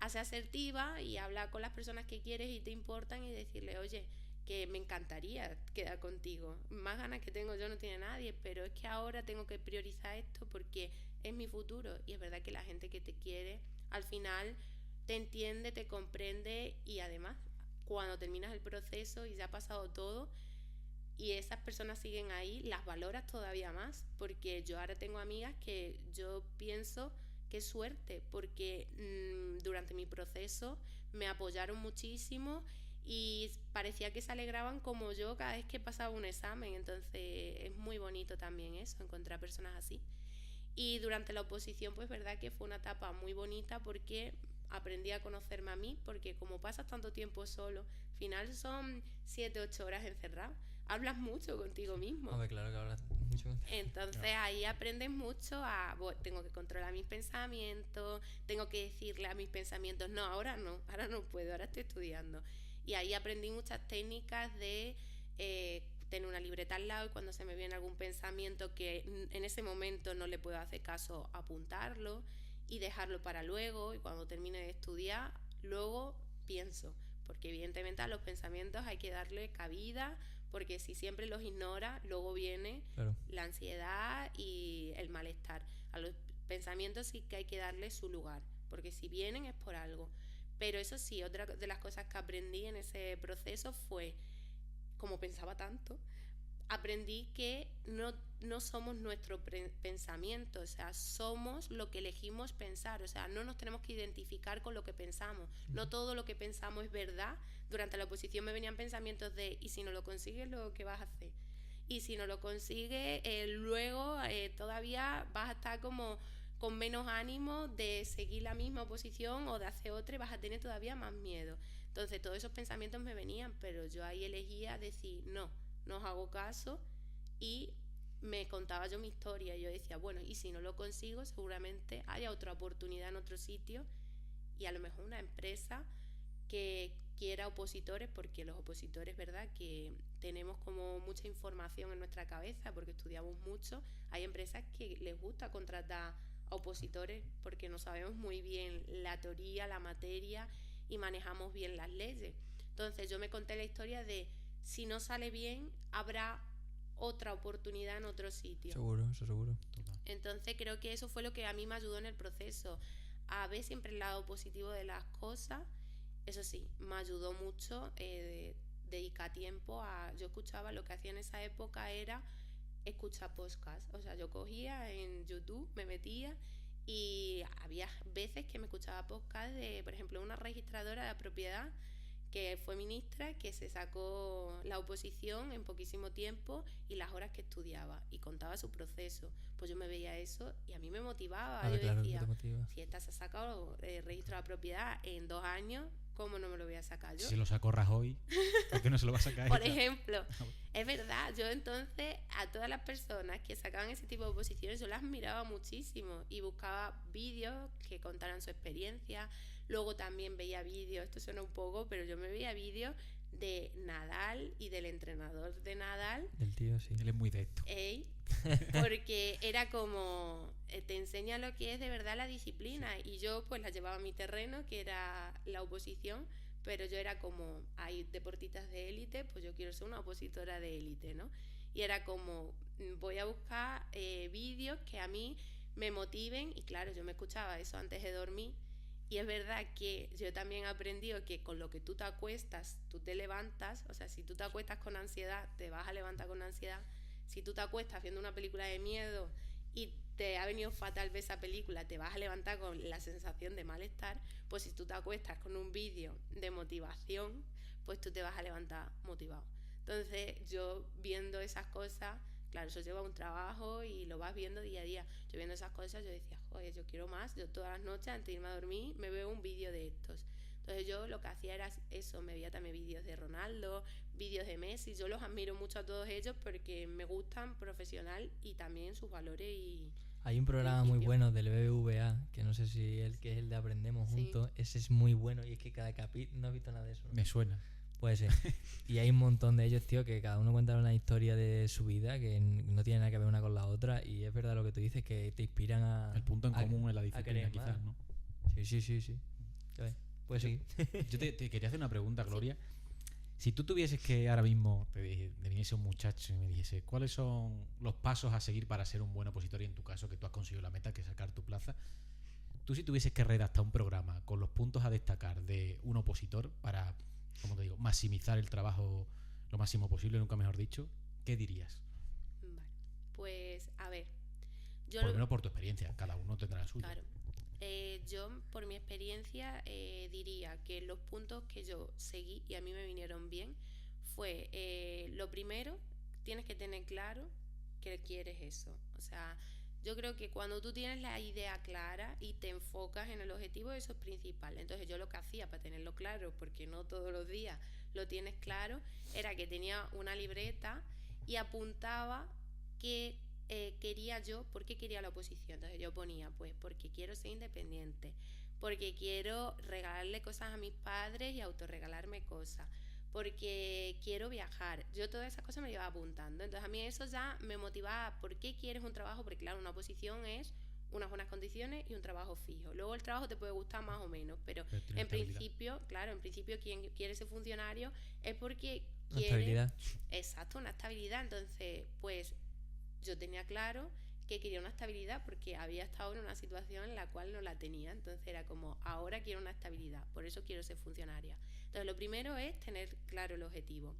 B: ser asertiva y a hablar con las personas que quieres y te importan y decirle, oye, que me encantaría quedar contigo. Más ganas que tengo yo no tiene nadie, pero es que ahora tengo que priorizar esto porque es mi futuro. Y es verdad que la gente que te quiere al final te entiende, te comprende y además cuando terminas el proceso y ya ha pasado todo y esas personas siguen ahí, las valoras todavía más porque yo ahora tengo amigas que yo pienso qué suerte porque durante mi proceso me apoyaron muchísimo y parecía que se alegraban como yo cada vez que pasaba un examen, entonces es muy bonito también eso, encontrar personas así. Y durante la oposición pues verdad que fue una etapa muy bonita porque aprendí a conocerme a mí, porque como pasas tanto tiempo solo, al final son 7-8 horas encerrado, hablas mucho contigo mismo.
A: Hombre, claro que hablas mucho contigo.
B: Entonces ahí aprendes mucho a, bueno, tengo que controlar mis pensamientos, tengo que decirle a mis pensamientos, no, ahora no puedo, ahora estoy estudiando. Y ahí aprendí muchas técnicas de tener una libreta al lado y cuando se me viene algún pensamiento que en ese momento no le puedo hacer caso, apuntarlo y dejarlo para luego, y cuando termine de estudiar, luego pienso, porque evidentemente a los pensamientos hay que darle cabida, porque si siempre los ignora, luego viene la ansiedad y el malestar. A los pensamientos sí que hay que darle su lugar, porque si vienen es por algo. Pero eso sí, otra de las cosas que aprendí en ese proceso fue, como pensaba tanto, aprendí que no somos nuestro pensamiento, o sea, somos lo que elegimos pensar, o sea, no nos tenemos que identificar con lo que pensamos, no todo lo que pensamos es verdad. Durante la oposición me venían pensamientos de, ¿y si no lo consigues, luego qué vas a hacer? Y si no lo consigues, luego todavía vas a estar como con menos ánimo de seguir la misma oposición o de hacer otra y vas a tener todavía más miedo. Entonces todos esos pensamientos me venían, pero yo ahí elegía decir, no os hago caso y me contaba yo mi historia. Yo decía, bueno, y si no lo consigo, seguramente haya otra oportunidad en otro sitio y a lo mejor una empresa que quiera opositores, porque los opositores, ¿verdad?, que tenemos como mucha información en nuestra cabeza porque estudiamos mucho. Hay empresas que les gusta contratar a opositores porque no sabemos muy bien la teoría, la materia y manejamos bien las leyes. Entonces yo me conté la historia de si no sale bien, habrá otra oportunidad en otro sitio.
A: Seguro, eso seguro.
C: Total.
B: Entonces creo que eso fue lo que a mí me ayudó en el proceso, a ver siempre el lado positivo de las cosas. Eso sí, me ayudó mucho dedicar tiempo a... Yo escuchaba, lo que hacía en esa época era escuchar podcast. O sea, yo cogía en YouTube, me metía y había veces que me escuchaba podcast de, por ejemplo, una registradora de propiedad que fue ministra, que se sacó la oposición en poquísimo tiempo y las horas que estudiaba y contaba su proceso. Pues yo me veía eso y a mí me motivaba. Yo
A: Claro,
B: decía,
A: que te motiva.
B: si esta se ha sacado registro de propiedad en 2 años, ¿cómo no me lo voy a sacar yo?
C: Si lo sacó Rajoy, ¿por qué no se lo va a sacar
B: Por
C: ella?
B: ejemplo, es verdad, yo entonces a todas las personas que sacaban ese tipo de oposiciones yo las miraba muchísimo y buscaba vídeos que contaran su experiencia. Luego también veía vídeos, esto suena un poco, pero yo me veía vídeos de Nadal y del entrenador de Nadal.
A: Del tío, sí.
C: Él es muy de esto.
B: Porque era como te enseña lo que es de verdad la disciplina y yo pues la llevaba a mi terreno, que era la oposición, pero yo era como, hay deportistas de élite, pues yo quiero ser una opositora de élite, ¿no? Y era como, voy a buscar vídeos que a mí me motiven y claro, yo me escuchaba eso antes de dormir. Y es verdad que yo también he aprendido que con lo que tú te acuestas, tú te levantas. O sea, si tú te acuestas con ansiedad, te vas a levantar con ansiedad. Si tú te acuestas viendo una película de miedo y te ha venido fatal ver esa película, te vas a levantar con la sensación de malestar. Pues si tú te acuestas con un vídeo de motivación, pues tú te vas a levantar motivado. Entonces yo viendo esas cosas, claro, eso lleva un trabajo y lo vas viendo día a día. Yo viendo esas cosas, yo decía, joder, yo quiero más. Yo todas las noches antes de irme a dormir me veo un vídeo de estos. Entonces yo lo que hacía era eso, me veía también vídeos de Ronaldo, vídeos de Messi. Yo los admiro mucho a todos ellos porque me gustan profesional y también sus valores y...
A: Hay un programa muy bueno del BBVA, que no sé si que es el de Aprendemos
B: Sí.
A: Juntos. Ese es muy bueno y es que cada capítulo... No has visto nada de eso, ¿no?
C: Me suena.
A: Puede ser. Y hay un montón de ellos, tío, que cada uno cuenta una historia de su vida que no tiene nada que ver una con la otra. Y es verdad lo que tú dices, que te inspiran a...
C: El punto en común en la
A: querer
C: disciplina,
A: más.
C: quizás, ¿no?
A: Sí. Ya ves. Pues sí.
C: Yo te quería hacer una pregunta, Gloria. Si tú tuvieses que ahora mismo te viniese un muchacho y me dijese cuáles son los pasos a seguir para ser un buen opositor, y en tu caso que tú has conseguido la meta, que es sacar tu plaza, tú si tuvieses que redactar un programa con los puntos a destacar de un opositor para, como te digo, maximizar el trabajo lo máximo posible, nunca mejor dicho, ¿qué dirías?
B: Vale. Pues a ver. Yo
C: Por lo menos por tu experiencia, cada uno tendrá la suya.
B: Claro. Yo, por mi experiencia, diría que los puntos que yo seguí y a mí me vinieron bien fue, lo primero, tienes que tener claro que quieres eso. O sea, yo creo que cuando tú tienes la idea clara y te enfocas en el objetivo, eso es principal. Entonces yo lo que hacía para tenerlo claro, porque no todos los días lo tienes claro, era que tenía una libreta y apuntaba que quería yo, ¿por qué quería la oposición? Entonces yo ponía, pues porque quiero ser independiente, porque quiero regalarle cosas a mis padres y autorregalarme cosas, porque quiero viajar. Yo todas esas cosas me iba apuntando. Entonces a mí eso ya me motivaba. ¿Por qué quieres un trabajo? Porque claro, una oposición es unas buenas condiciones y un trabajo fijo. Luego el trabajo te puede gustar más o menos, pero en principio, claro, en principio quien quiere ser funcionario es porque quiere...
A: Estabilidad.
B: Exacto, una estabilidad. Entonces, pues yo tenía claro que quería una estabilidad porque había estado en una situación en la cual no la tenía. Entonces era como, ahora quiero una estabilidad, por eso quiero ser funcionaria. Entonces lo primero es tener claro el objetivo.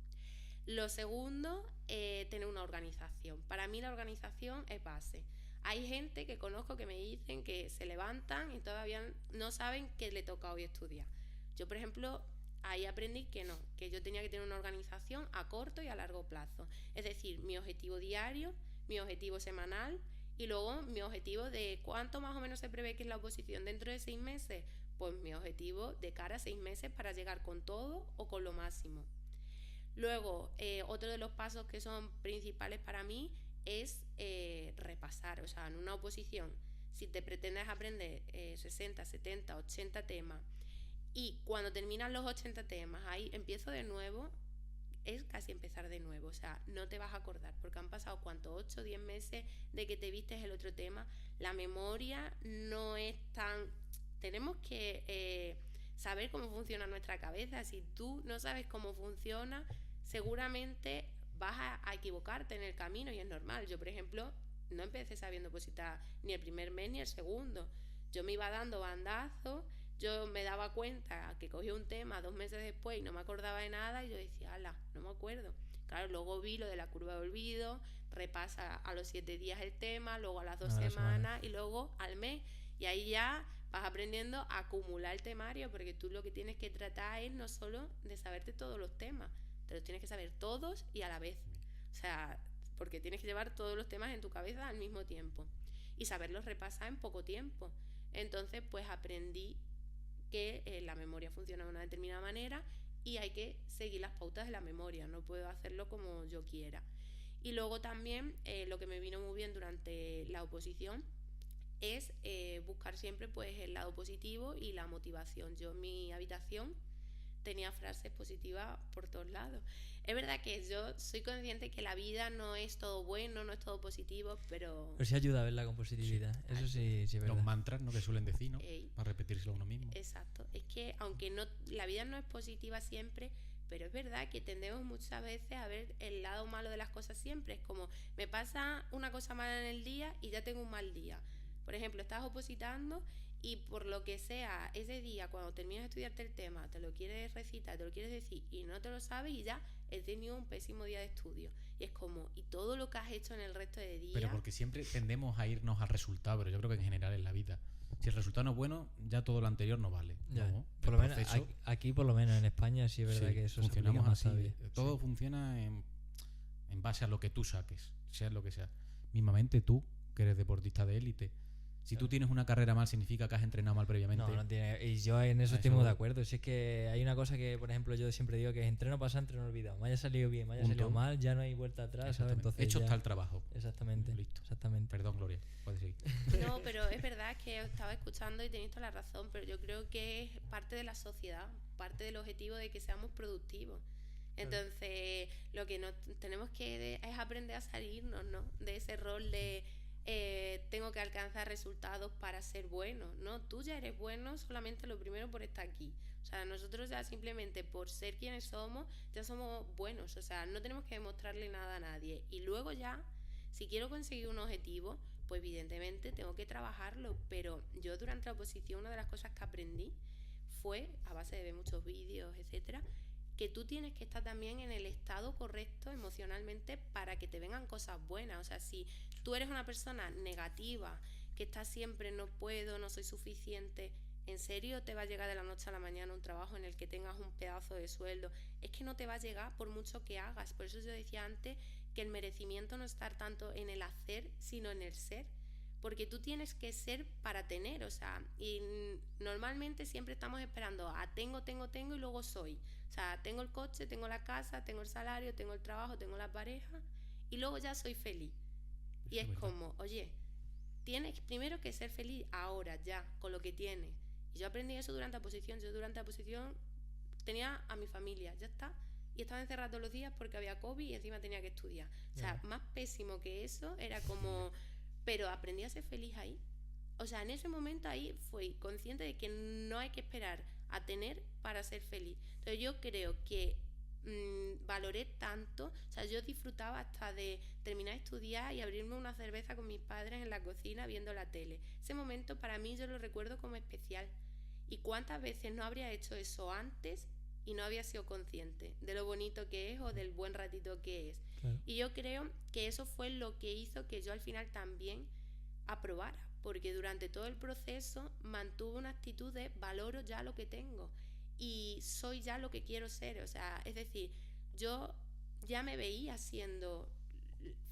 B: Lo segundo, tener una organización. Para mí la organización es base. Hay gente que conozco que me dicen que se levantan y todavía no saben qué le toca hoy estudiar. Yo, por ejemplo, ahí aprendí que no, que yo tenía que tener una organización a corto y a largo plazo. Es decir, mi objetivo diario, mi objetivo semanal y luego mi objetivo de cuánto más o menos se prevé que es la oposición dentro de 6 meses. Pues mi objetivo de cara a 6 meses para llegar con todo o con lo máximo. Luego, otro de los pasos que son principales para mí es repasar. O sea, en una oposición, si te pretendes aprender 60, 70, 80 temas Y cuando terminan los 80 temas, ahí empiezo de nuevo, es casi empezar de nuevo, o sea, no te vas a acordar, porque han pasado, ¿cuánto? 8 o 10 meses de que te vistes el otro tema. La memoria no es tan... Tenemos que saber cómo funciona nuestra cabeza. Si tú no sabes cómo funciona, seguramente vas a equivocarte en el camino, y es normal. Yo, por ejemplo, no empecé sabiendo opositar ni el primer mes ni el segundo. Yo me iba dando bandazos. Yo me daba cuenta que cogí un tema 2 meses después y no me acordaba de nada, y yo decía, ala, no me acuerdo. Claro, luego vi lo de la curva de olvido, repasa a los 7 días el tema, luego a las 2 semanas y luego al mes. Y ahí ya vas aprendiendo a acumular el temario, porque tú lo que tienes que tratar es no solo de saberte todos los temas, te los tienes que saber todos y a la vez. O sea, porque tienes que llevar todos los temas en tu cabeza al mismo tiempo y saberlos repasar en poco tiempo. Entonces, pues aprendí que la memoria funciona de una determinada manera y hay que seguir las pautas de la memoria, no puedo hacerlo como yo quiera. Y luego también lo que me vino muy bien durante la oposición es buscar siempre pues el lado positivo y la motivación. Yo en mi habitación tenía frases positivas por todos lados. Es verdad que yo soy consciente que la vida no es todo bueno, no es todo positivo, pero
A: sí ayuda a verla con positividad. Sí. Eso sí es verdad.
C: Los mantras, ¿no?, que suelen decir, ¿no? Para repetírselo a uno mismo.
B: Exacto. Es que aunque no, la vida no es positiva siempre, pero es verdad que tendemos muchas veces a ver el lado malo de las cosas siempre. Es como, me pasa una cosa mala en el día y ya tengo un mal día. Por ejemplo, estás opositando y por lo que sea, ese día cuando terminas de estudiarte el tema, te lo quieres recitar, te lo quieres decir y no te lo sabes, y ya he tenido un pésimo día de estudio. Y es como, ¿y todo lo que has hecho en el resto de días?
C: Pero porque siempre tendemos a irnos al resultado, pero yo creo que en general en la vida, si el resultado no es bueno, ya todo lo anterior no vale.
A: Ya,
C: ¿no?
A: Por lo menos aquí, por lo menos en España, sí es verdad que eso
C: funcionamos así. Todo funciona en base a lo que tú saques, sea lo que sea. Mismamente tú, que eres deportista de élite, si tú tienes una carrera mal, significa que has entrenado mal previamente.
A: No tiene. Y yo en eso estoy muy de acuerdo. Si es que hay una cosa que, por ejemplo, yo siempre digo, que es entreno pasado, entreno olvidado. Me haya salido bien, me haya salido mal, ya no hay vuelta atrás, ¿sabes? Entonces
C: hecho está el trabajo.
A: Exactamente.
C: Listo.
A: Exactamente.
C: Perdón, Gloria, puedes seguir.
B: No, pero es verdad que os estaba escuchando y tenéis toda la razón, pero yo creo que es parte de la sociedad, parte del objetivo de que seamos productivos. Entonces, lo que no tenemos que es aprender a salirnos, ¿no?, de ese rol de tengo que alcanzar resultados para ser bueno, ¿no? Tú ya eres bueno solamente lo primero por estar aquí. O sea, nosotros ya simplemente por ser quienes somos, ya somos buenos. O sea, no tenemos que demostrarle nada a nadie. Y luego ya, si quiero conseguir un objetivo, pues evidentemente tengo que trabajarlo. Pero yo durante la oposición, una de las cosas que aprendí fue, a base de ver muchos vídeos, etcétera, que tú tienes que estar también en el estado correcto emocionalmente para que te vengan cosas buenas. O sea, si tú eres una persona negativa, que está siempre no puedo, no soy suficiente, ¿en serio te va a llegar de la noche a la mañana un trabajo en el que tengas un pedazo de sueldo? Es que no te va a llegar por mucho que hagas. Por eso yo decía antes que el merecimiento no está tanto en el hacer, sino en el ser. Porque tú tienes que ser para tener, o sea, y normalmente siempre estamos esperando a tengo y luego soy. O sea, tengo el coche, tengo la casa, tengo el salario, tengo el trabajo, tengo la pareja y luego ya soy feliz. Y es como, oye, tienes primero que ser feliz ahora, ya, con lo que tienes. Y yo aprendí eso durante la oposición. Yo durante la oposición tenía a mi familia, ya está. Y estaba encerrada todos los días porque había COVID y encima tenía que estudiar. O sea, más pésimo que eso era como... Pero aprendí a ser feliz ahí. O sea, en ese momento ahí fui consciente de que no hay que esperar a tener para ser feliz. Entonces yo creo que valoré tanto, o sea, yo disfrutaba hasta de terminar de estudiar y abrirme una cerveza con mis padres en la cocina viendo la tele. Ese momento para mí yo lo recuerdo como especial. ¿Y cuántas veces no habría hecho eso antes y no había sido consciente de lo bonito que es o del buen ratito que es? Claro. Y yo creo que eso fue lo que hizo que yo al final también aprobara, porque durante todo el proceso mantuve una actitud de valoro ya lo que tengo y soy ya lo que quiero ser. O sea, es decir, yo ya me veía siendo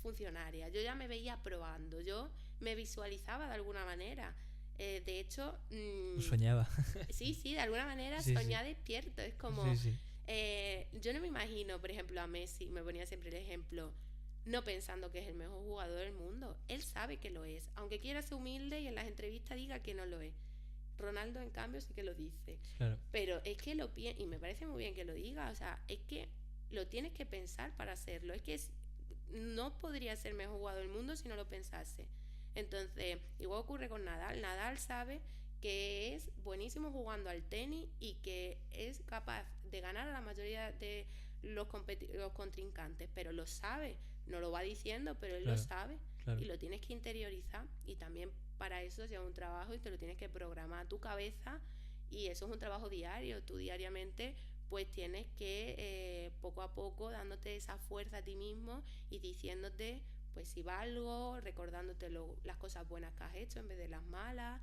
B: funcionaria, yo ya me veía aprobando, yo me visualizaba de alguna manera. De hecho...
A: soñaba.
B: Sí, de alguna manera soñaba despierto. Es como... yo no me imagino, por ejemplo, a Messi, me ponía siempre el ejemplo, no pensando que es el mejor jugador del mundo. Él sabe que lo es, aunque quiera ser humilde y en las entrevistas diga que no lo es. Ronaldo, en cambio, sí que lo dice.
A: Claro.
B: Pero es que y me parece muy bien que lo diga, o sea, es que lo tienes que pensar para hacerlo. Es que no podría ser mejor jugador del mundo si no lo pensase. Entonces, igual ocurre con Nadal. Nadal sabe que es buenísimo jugando al tenis y que es capaz de ganar a la mayoría de los contrincantes, pero lo sabe, no lo va diciendo, pero él lo sabe, y lo tienes que interiorizar, y también para eso lleva un trabajo y te lo tienes que programar a tu cabeza, y eso es un trabajo diario. Tú diariamente pues tienes que poco a poco dándote esa fuerza a ti mismo y diciéndote pues si valgo, recordándote las cosas buenas que has hecho en vez de las malas.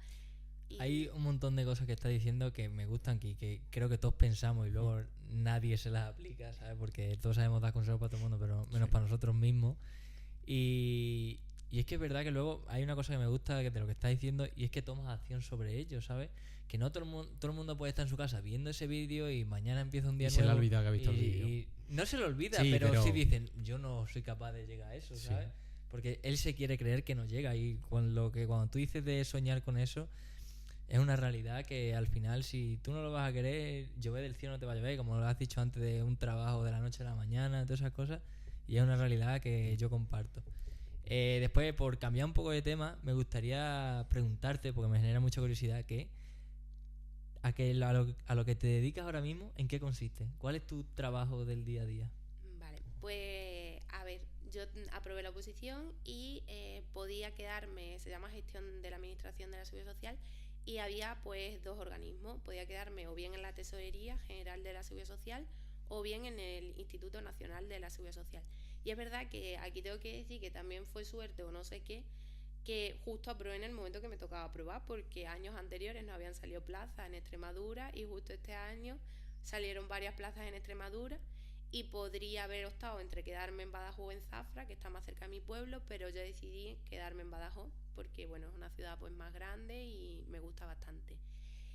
A: Hay un montón de cosas que estás diciendo que me gustan, que creo que todos pensamos y luego nadie se las aplica, ¿sabes? Porque todos sabemos dar consejos para todo el mundo, pero menos para nosotros mismos. Y es que es verdad que luego hay una cosa que me gusta de lo que estás diciendo, y es que tomas acción sobre ello, ¿sabes? Que no todo el mundo puede estar en su casa viendo ese vídeo y mañana empieza un día nuevo.
C: Se le ha olvidado que ha visto el vídeo.
A: Y no se le olvida,
C: sí,
A: pero sí dicen, yo no soy capaz de llegar a eso, ¿sabes? Sí. Porque él se quiere creer que no llega, y cuando tú dices de soñar con eso, es una realidad que al final, si tú no lo vas a querer, llover del cielo no te va a llover, como lo has dicho antes, de un trabajo de la noche a la mañana, todas esas cosas, y es una realidad que yo comparto. Después, por cambiar un poco de tema, me gustaría preguntarte, porque me genera mucha curiosidad, a lo que te dedicas ahora mismo, ¿en qué consiste? ¿Cuál es tu trabajo del día a día?
B: Vale, pues a ver, yo aprobé la oposición y podía quedarme, se llama gestión de la administración de la Seguridad Social, y había pues dos organismos. Podía quedarme o bien en la Tesorería General de la Seguridad Social o bien en el Instituto Nacional de la Seguridad Social. Y es verdad que aquí tengo que decir que también fue suerte o no sé qué, que justo aprobé en el momento que me tocaba aprobar, porque años anteriores no habían salido plazas en Extremadura y justo este año salieron varias plazas en Extremadura, y podría haber optado entre quedarme en Badajoz o en Zafra, que está más cerca de mi pueblo, pero yo decidí quedarme en Badajoz porque bueno, es una ciudad pues más grande y me gusta bastante.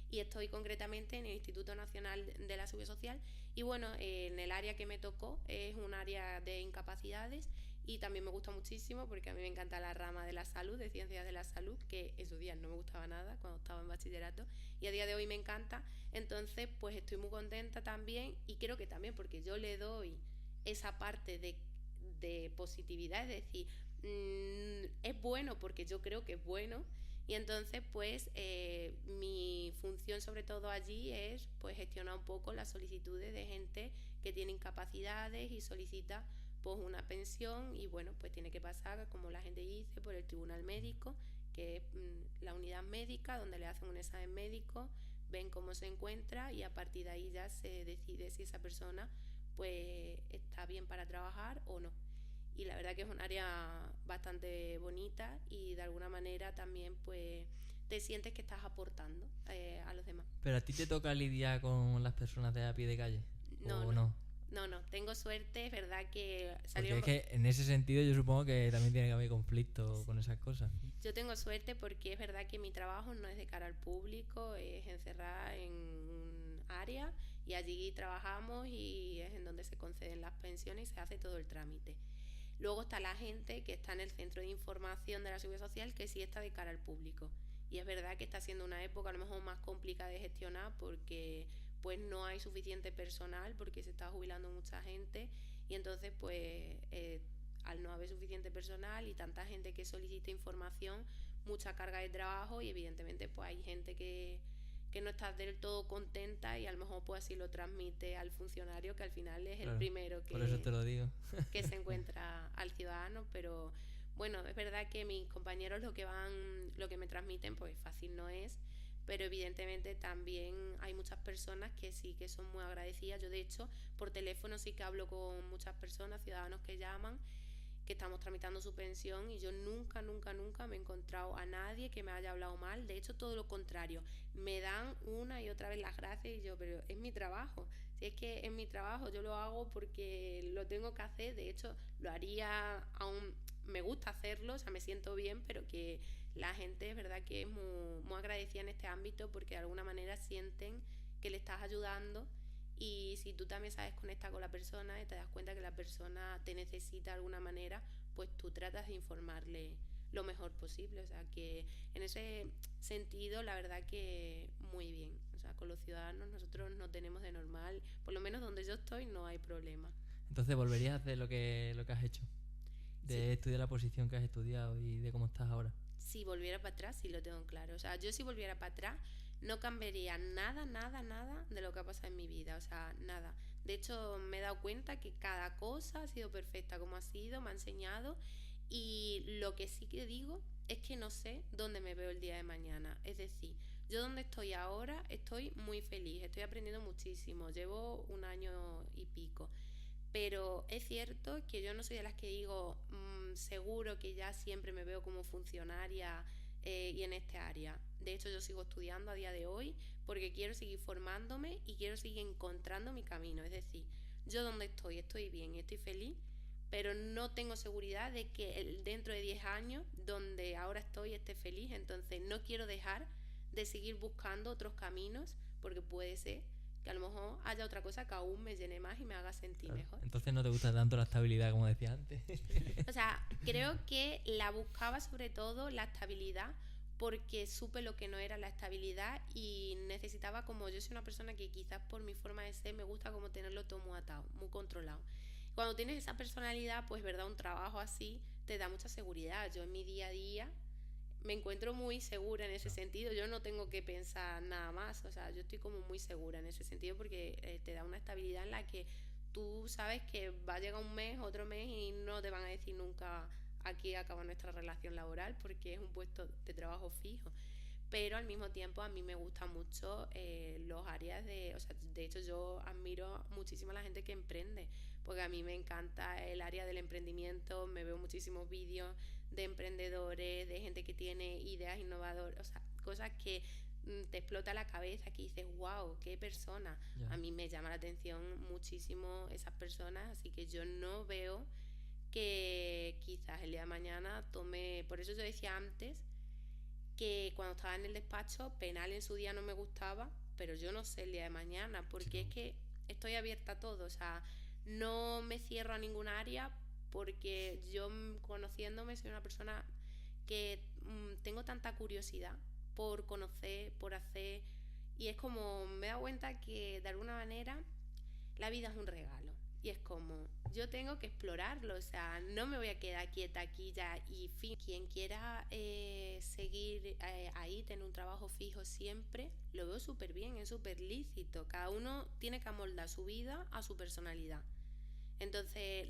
B: Y estoy concretamente en el Instituto Nacional de la Seguridad Social, y bueno, en el área que me tocó es un área de incapacidades, y también me gusta muchísimo porque a mí me encanta la rama de la salud, de ciencias de la salud, que esos días no me gustaba nada cuando estaba en bachillerato, y a día de hoy me encanta. Entonces pues estoy muy contenta también, y creo que también porque yo le doy esa parte de positividad, es decir, es bueno porque yo creo que es bueno, y entonces pues mi función sobre todo allí es pues gestionar un poco las solicitudes de gente que tiene incapacidades y solicita pues una pensión, y bueno, pues tiene que pasar, como la gente dice, por el tribunal médico, que es la unidad médica donde le hacen un examen médico, ven cómo se encuentra y a partir de ahí ya se decide si esa persona pues está bien para trabajar o no. Y la verdad que es un área bastante bonita, y de alguna manera también pues te sientes que estás aportando a los demás.
A: ¿Pero a ti te toca lidiar con las personas de a pie de calle?
B: No, tengo suerte, es verdad que
A: salieron... Porque es que en ese sentido yo supongo que también tiene que haber conflicto con esas cosas.
B: Yo tengo suerte porque es verdad que mi trabajo no es de cara al público, es encerrada en un área, y allí trabajamos y es en donde se conceden las pensiones y se hace todo el trámite. Luego está la gente que está en el centro de información de la Seguridad Social, que sí está de cara al público. Y es verdad que está siendo una época a lo mejor más complicada de gestionar porque pues no hay suficiente personal, porque se está jubilando mucha gente, y entonces pues al no haber suficiente personal y tanta gente que solicita información, mucha carga de trabajo, y evidentemente pues hay gente que no está del todo contenta, y a lo mejor pues así lo transmite al funcionario, que al final es el primero que,
A: por eso te lo digo.
B: que se encuentra al ciudadano. Pero bueno, es verdad que mis compañeros lo que me transmiten pues fácil no es, pero evidentemente también hay muchas personas que sí que son muy agradecidas. Yo de hecho por teléfono sí que hablo con muchas personas, ciudadanos que llaman, que estamos tramitando su pensión, y yo nunca me he encontrado a nadie que me haya hablado mal. De hecho, todo lo contrario, me dan una y otra vez las gracias, y yo, pero es mi trabajo. Si es que es mi trabajo, yo lo hago porque lo tengo que hacer. De hecho, lo haría aún, me gusta hacerlo, o sea, me siento bien, pero que la gente es verdad que es muy agradecida en este ámbito, porque de alguna manera sienten que le estás ayudando. Y si tú también sabes conectar con la persona y te das cuenta que la persona te necesita de alguna manera, pues tú tratas de informarle lo mejor posible. O sea, que en ese sentido, la verdad que muy bien. O sea, con los ciudadanos nosotros no tenemos de normal, por lo menos donde yo estoy no hay problema.
A: Entonces, ¿volverías a hacer lo que has hecho? De
B: Sí.
A: estudiar la posición que has estudiado y de cómo estás ahora.
B: Si volviera para atrás, sí lo tengo claro. O sea, yo si volviera para atrás, no cambiaría nada, nada, nada de lo que ha pasado en mi vida. O sea, nada. De hecho, me he dado cuenta que cada cosa ha sido perfecta como ha sido, me ha enseñado. Y lo que sí que digo es que no sé dónde me veo el día de mañana. Es decir, yo donde estoy ahora estoy muy feliz, estoy aprendiendo muchísimo. Llevo 1 año y pico. Pero es cierto que yo no soy de las que digo seguro que ya siempre me veo como funcionaria y en este área. De hecho, yo sigo estudiando a día de hoy porque quiero seguir formándome y quiero seguir encontrando mi camino. Es decir, yo donde estoy bien y estoy feliz, pero no tengo seguridad de que dentro de 10 años, donde ahora estoy, esté feliz. Entonces, no quiero dejar de seguir buscando otros caminos porque puede ser que a lo mejor haya otra cosa que aún me llene más y me haga sentir
A: Claro.
B: mejor.
A: Entonces no te gusta tanto la estabilidad como decía antes.
B: O sea, creo que la buscaba sobre todo la estabilidad porque supe lo que no era la estabilidad y necesitaba, como yo soy una persona que quizás por mi forma de ser me gusta como tenerlo todo muy atado, muy controlado. Cuando tienes esa personalidad, pues verdad, un trabajo así te da mucha seguridad. Yo en mi día a día me encuentro muy segura en ese sentido. Yo no tengo que pensar nada más. O sea, yo estoy como muy segura en ese sentido porque te da una estabilidad en la que tú sabes que va a llegar un mes, otro mes y no te van a decir nunca aquí acaba nuestra relación laboral porque es un puesto de trabajo fijo. Pero al mismo tiempo a mí me gustan mucho los áreas de... O sea, de hecho yo admiro muchísimo a la gente que emprende, porque a mí me encanta el área del emprendimiento, me veo muchísimos vídeos de emprendedores, de gente que tiene ideas innovadoras, o sea, cosas que te explota la cabeza, que dices, wow, qué persona.
A: Ya.
B: A mí me llama la atención muchísimo esas personas, así que yo no veo que quizás el día de mañana tome... Por eso yo decía antes que cuando estaba en el despacho, penal en su día no me gustaba, pero yo no sé el día de mañana, porque es que estoy abierta a todo, o sea, no me cierro a ningún área porque yo conociéndome soy una persona que tengo tanta curiosidad por conocer, por hacer, y es como me he dado cuenta que de alguna manera la vida es un regalo. Y es como, yo tengo que explorarlo, o sea, no me voy a quedar quieta aquí ya y fin. Quien quiera seguir ahí, tener un trabajo fijo siempre, lo veo súper bien, es súper lícito. Cada uno tiene que amoldar su vida a su personalidad. Entonces,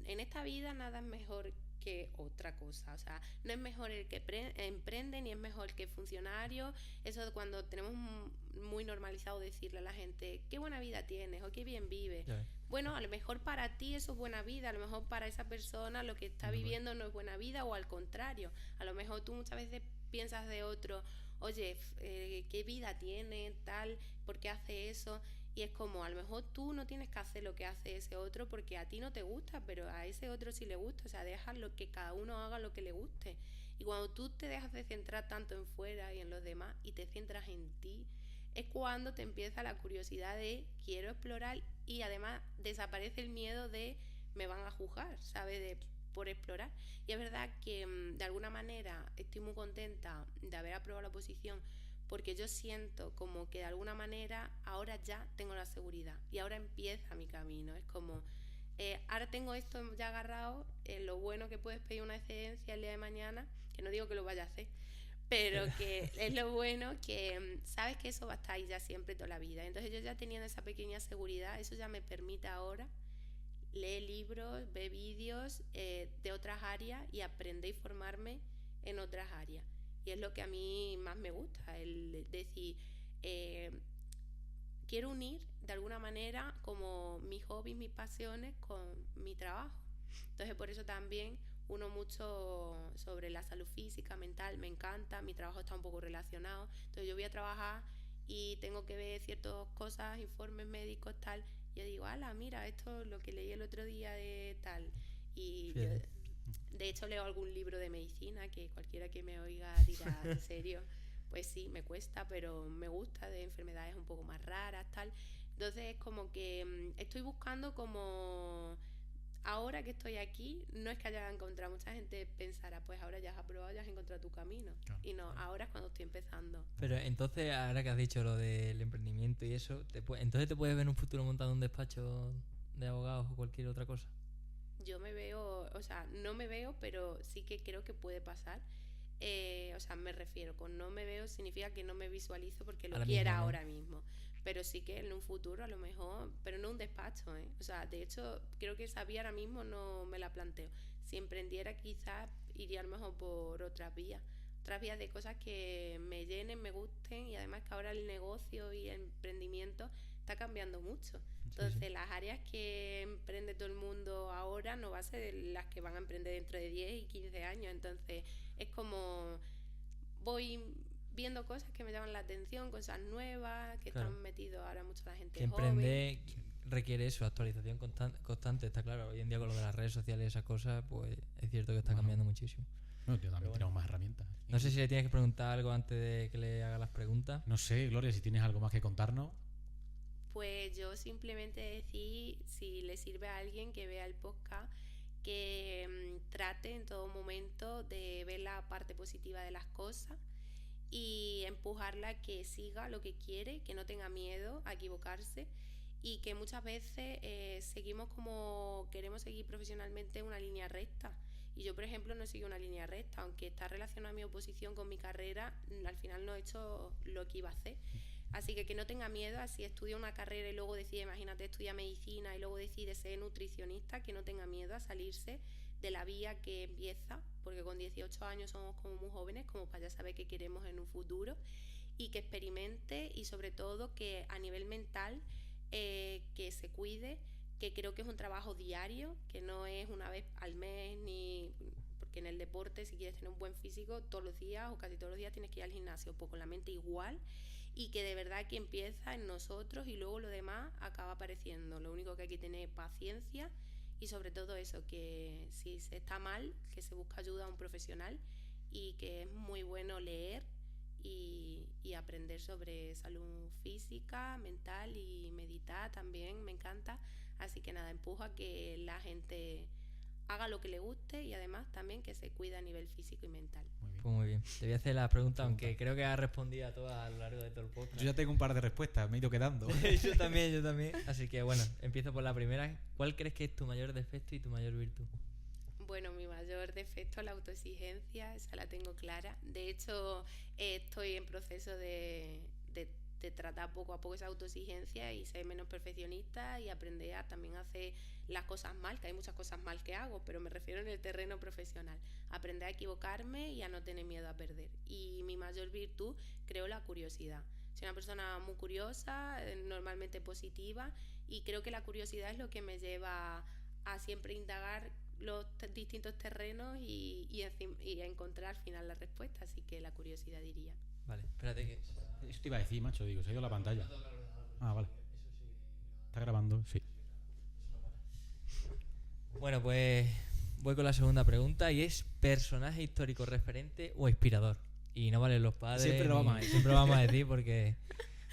B: en esta vida nada es mejor que otra cosa. O sea, no es mejor el que emprende ni es mejor que el funcionario. Eso de cuando tenemos muy normalizado decirle a la gente qué buena vida tienes o qué bien vives.
A: Ya ves.
B: Bueno, a lo mejor para ti eso es buena vida, a lo mejor para esa persona lo que está viviendo no es buena vida o al contrario. A lo mejor tú muchas veces piensas de otro, oye, qué vida tiene, tal, ¿por qué hace eso? Y es como, a lo mejor tú no tienes que hacer lo que hace ese otro porque a ti no te gusta, pero a ese otro sí le gusta. O sea, déjalo que cada uno haga lo que le guste. Y cuando tú te dejas de centrar tanto en fuera y en los demás y te centras en ti, es cuando te empieza la curiosidad de quiero explorar y además desaparece el miedo de me van a juzgar, ¿sabes? Por explorar. Y es verdad que de alguna manera estoy muy contenta de haber aprobado la oposición porque yo siento como que de alguna manera ahora ya tengo la seguridad y ahora empieza mi camino. Es como, ahora tengo esto ya agarrado, lo bueno que puedes pedir una excedencia el día de mañana, que no digo que lo vaya a hacer, pero que es lo bueno que sabes que eso va a estar ahí ya siempre toda la vida. Entonces yo ya teniendo esa pequeña seguridad, eso ya me permite ahora leer libros, ver vídeos de otras áreas y aprender y formarme en otras áreas. Y es lo que a mí más me gusta, el decir, eh, quiero unir de alguna manera como mis hobbies, mis pasiones con mi trabajo. Entonces por eso también uno mucho sobre la salud física, mental, me encanta, mi trabajo está un poco relacionado. Entonces yo voy a trabajar y tengo que ver ciertas cosas, informes médicos, tal. Yo digo, ala, mira, esto es lo que leí el otro día de tal. Y yo, de hecho leo algún libro de medicina que cualquiera que me oiga dirá, en serio, pues sí, me cuesta, pero me gusta, de enfermedades un poco más raras, tal. Entonces es como que estoy buscando como ahora que estoy aquí, no es que haya encontrado, mucha gente pensará, pues ahora ya has aprobado, ya has encontrado tu camino.
C: Claro,
B: Y no, ahora es cuando estoy empezando.
A: Pero entonces, ahora que has dicho lo del emprendimiento y eso, entonces te puedes ver en un futuro montado un despacho de abogados o cualquier otra cosa.
B: Yo me veo, o sea, no me veo, pero sí que creo que puede pasar. O sea, me refiero, con no me veo significa que no me visualizo porque lo
A: Ahora
B: quiera
A: mismo, ¿no?
B: ahora mismo. Pero sí que en un futuro a lo mejor, pero no un despacho, ¿eh? O sea, de hecho, creo que esa vía ahora mismo no me la planteo. Si emprendiera quizás iría a lo mejor por otras vías de cosas que me llenen, me gusten y además que ahora el negocio y el emprendimiento está cambiando mucho. Entonces,
A: sí.
B: las áreas que emprende todo el mundo ahora no va a ser las que van a emprender dentro de 10 y 15 años. Entonces, es como voy viendo cosas que me llaman la atención, cosas nuevas, que
A: Claro.
B: están metidos ahora mucho la gente
A: Que
B: joven.
A: emprender requiere eso, actualización constante, está claro. Hoy en día con lo de las redes sociales y esas cosas, pues es cierto que está
C: Bueno.
A: cambiando muchísimo.
C: Bueno, tío, también
A: Pero
C: tenemos más herramientas.
A: No sé si le tienes que preguntar algo antes de que le haga las preguntas.
C: No sé, Gloria, si tienes algo más que contarnos.
B: Pues yo simplemente decir, si le sirve a alguien que vea el podcast, que trate en todo momento de ver la parte positiva de las cosas y empujarla a que siga lo que quiere, que no tenga miedo a equivocarse y que muchas veces seguimos como queremos seguir profesionalmente una línea recta. Y yo, por ejemplo, no sigo una línea recta, aunque está relacionada mi oposición con mi carrera, al final no he hecho lo que iba a hacer. Así que no tenga miedo, así estudia una carrera y luego decide, imagínate, estudia medicina y luego decide ser nutricionista, que no tenga miedo a salirse de la vía que empieza, porque con 18 años somos como muy jóvenes, como para ya saber qué queremos en un futuro, y que experimente y sobre todo que a nivel mental que se cuide, que creo que es un trabajo diario, que no es una vez al mes ni... Porque en el deporte, si quieres tener un buen físico, todos los días o casi todos los días tienes que ir al gimnasio, pues con la mente igual, y que de verdad que empieza en nosotros y luego lo demás acaba apareciendo. Lo único que hay que tener es paciencia y sobre todo eso, que si se está mal, que se busca ayuda a un profesional y que es muy bueno leer y aprender sobre salud física, mental y meditar también me encanta. Así que nada, empuja a que la gente haga lo que le guste y además también que se cuida a nivel físico y mental.
C: Muy bien.
A: Pues muy bien. Te voy a hacer la pregunta, aunque creo que has respondido a todas a lo largo de todo el podcast.
C: Yo ya tengo un par de respuestas, me he ido quedando.
A: yo también. Así que bueno, empiezo por la primera. ¿Cuál crees que es tu mayor defecto y tu mayor virtud?
B: Bueno, mi mayor defecto es la autoexigencia, esa la tengo clara. De hecho, estoy en proceso de tratar poco a poco esa autoexigencia y ser menos perfeccionista y aprender a también hacer las cosas mal, que hay muchas cosas mal que hago, pero me refiero en el terreno profesional. Aprender a equivocarme y a no tener miedo a perder. Y mi mayor virtud, creo, la curiosidad. Soy una persona muy curiosa, normalmente positiva, y creo que la curiosidad es lo que me lleva a siempre indagar los distintos terrenos y a encontrar al final la respuesta, así que la curiosidad diría.
A: Vale, espérate que...
C: Eso te iba a decir, macho, digo, se ha ido la pantalla. Ah, vale. ¿Está grabando? Sí.
A: Bueno, pues voy con la segunda pregunta y es ¿personaje histórico referente o inspirador? Y no valen los padres.
C: Siempre lo vamos a decir.
A: Siempre lo vamos a decir porque...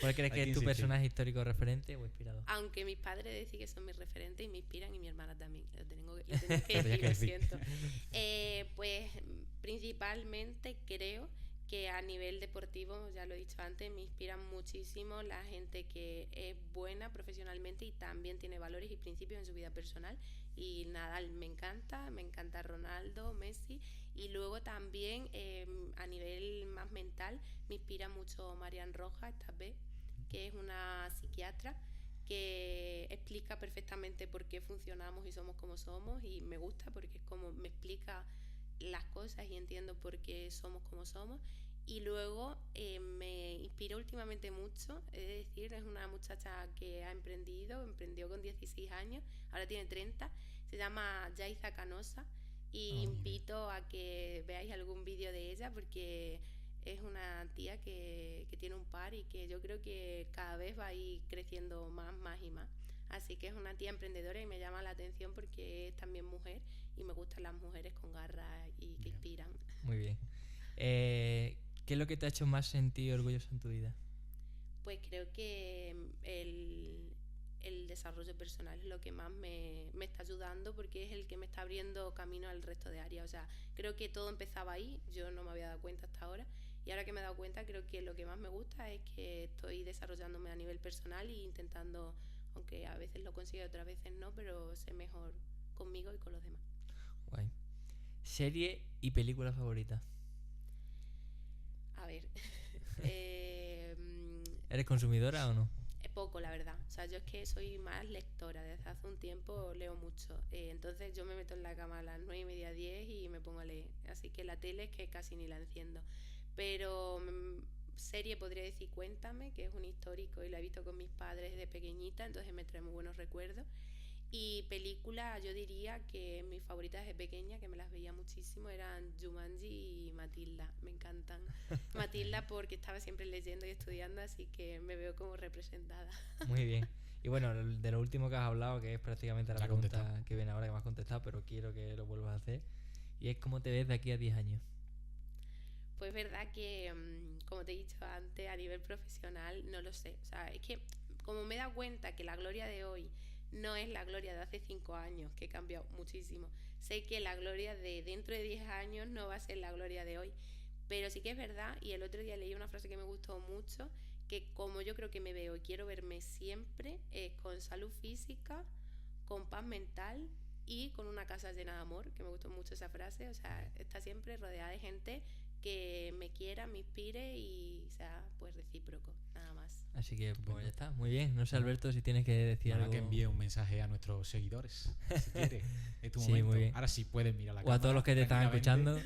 A: ¿Cuál crees que
C: Aquí
A: es tu
C: insistir.
A: personaje histórico referente o inspirador?
B: Aunque mis padres decían que son mis referentes y me inspiran y mi hermana también, lo tengo que
C: Tenía
B: decir,
C: que
B: lo
C: decir.
B: siento. Pues principalmente creo que a nivel deportivo, ya lo he dicho antes, me inspiran muchísimo la gente que es buena profesionalmente y también tiene valores y principios en su vida personal. Y Nadal me encanta Ronaldo, Messi. Y luego también a nivel más mental me inspira mucho Marian Rojas, esta vez, que es una psiquiatra que explica perfectamente por qué funcionamos y somos como somos, y me gusta porque es como me explica las cosas y entiendo por qué somos como somos. Y luego me inspira últimamente mucho, es decir, es una muchacha que emprendió con 16 años, ahora tiene 30, se llama Yaiza Canosa y invito a que veáis algún vídeo de ella porque es una tía que tiene un par y que yo creo que cada vez va a ir creciendo más y más. Así que es una tía emprendedora y me llama la atención porque es también mujer y me gustan las mujeres con garra y que inspiran.
A: Muy bien. ¿Qué es lo que te ha hecho más sentir orgulloso en tu vida?
B: Pues creo que el desarrollo personal es lo que más me está ayudando, porque es el que me está abriendo camino al resto de áreas. O sea, creo que todo empezaba ahí, yo no me había dado cuenta hasta ahora, y ahora que me he dado cuenta, creo que lo que más me gusta es que estoy desarrollándome a nivel personal e intentando, aunque a veces lo consigo y otras veces no, pero ser mejor conmigo y con los demás.
A: Guay. ¿Serie y película favorita?
B: A ver,
A: ¿Eres consumidora o no?
B: poco, la verdad. O sea, yo es que soy más lectora. Desde hace un tiempo leo mucho. Entonces yo me meto en la cama a las 9:30, 10 y me pongo a leer. Así que la tele es que casi ni la enciendo. Pero serie podría decir Cuéntame, que es un histórico y la he visto con mis padres de pequeñita, entonces me trae muy buenos recuerdos. Y película, yo diría que mis favoritas de pequeña, que me las veía muchísimo, eran Jumanji y Matilda. Me encantan. Matilda porque estaba siempre leyendo y estudiando, así que me veo como representada.
A: Muy bien. Y bueno, de lo último que has hablado, que es prácticamente la
C: La
A: pregunta
C: contestado.
A: que viene ahora que me has contestado, pero quiero que lo vuelvas a hacer. Y es ¿cómo te ves de aquí a 10 años?
B: Pues es verdad que, como te he dicho antes, a nivel profesional no lo sé. O sea, es que como me he dado cuenta que la Gloria de hoy no es la Gloria de hace 5 años, que he cambiado muchísimo. Sé que la Gloria de dentro de 10 años no va a ser la Gloria de hoy. Pero sí que es verdad, y el otro día leí una frase que me gustó mucho, que como yo creo que me veo y quiero verme siempre, es con salud física, con paz mental y con una casa llena de amor, que me gustó mucho esa frase. O sea, está siempre rodeada de gente que me quiera, me inspire y sea pues recíproco, nada más.
A: Así que pues ya está, muy bien. No sé, Alberto, si tienes que decir
C: Ahora
A: algo.
C: que envíe un mensaje a nuestros seguidores, si quieres. Es tu
A: Sí,
C: momento.
A: muy bien.
C: Ahora sí puedes mirar la
A: O
C: cámara.
A: a todos los que te están escuchando.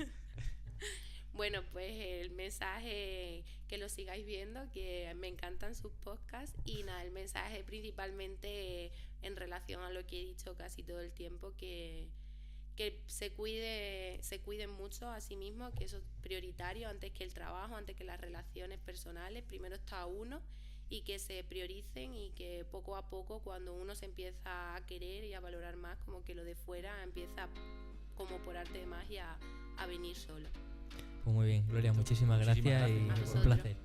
B: Bueno, pues el mensaje, que lo sigáis viendo, que me encantan sus podcasts, y nada, el mensaje principalmente en relación a lo que he dicho casi todo el tiempo, que se cuiden mucho a sí mismos, que eso es prioritario antes que el trabajo, antes que las relaciones personales. Primero está uno, y que se prioricen, y que poco a poco, cuando uno se empieza a querer y a valorar más, como que lo de fuera empieza como por arte de magia a venir solo.
A: Pues muy bien, Gloria, muchísimas
C: Muchísimas
A: gracias
C: gracias.
A: y
B: A
A: un
B: vosotros.
A: placer.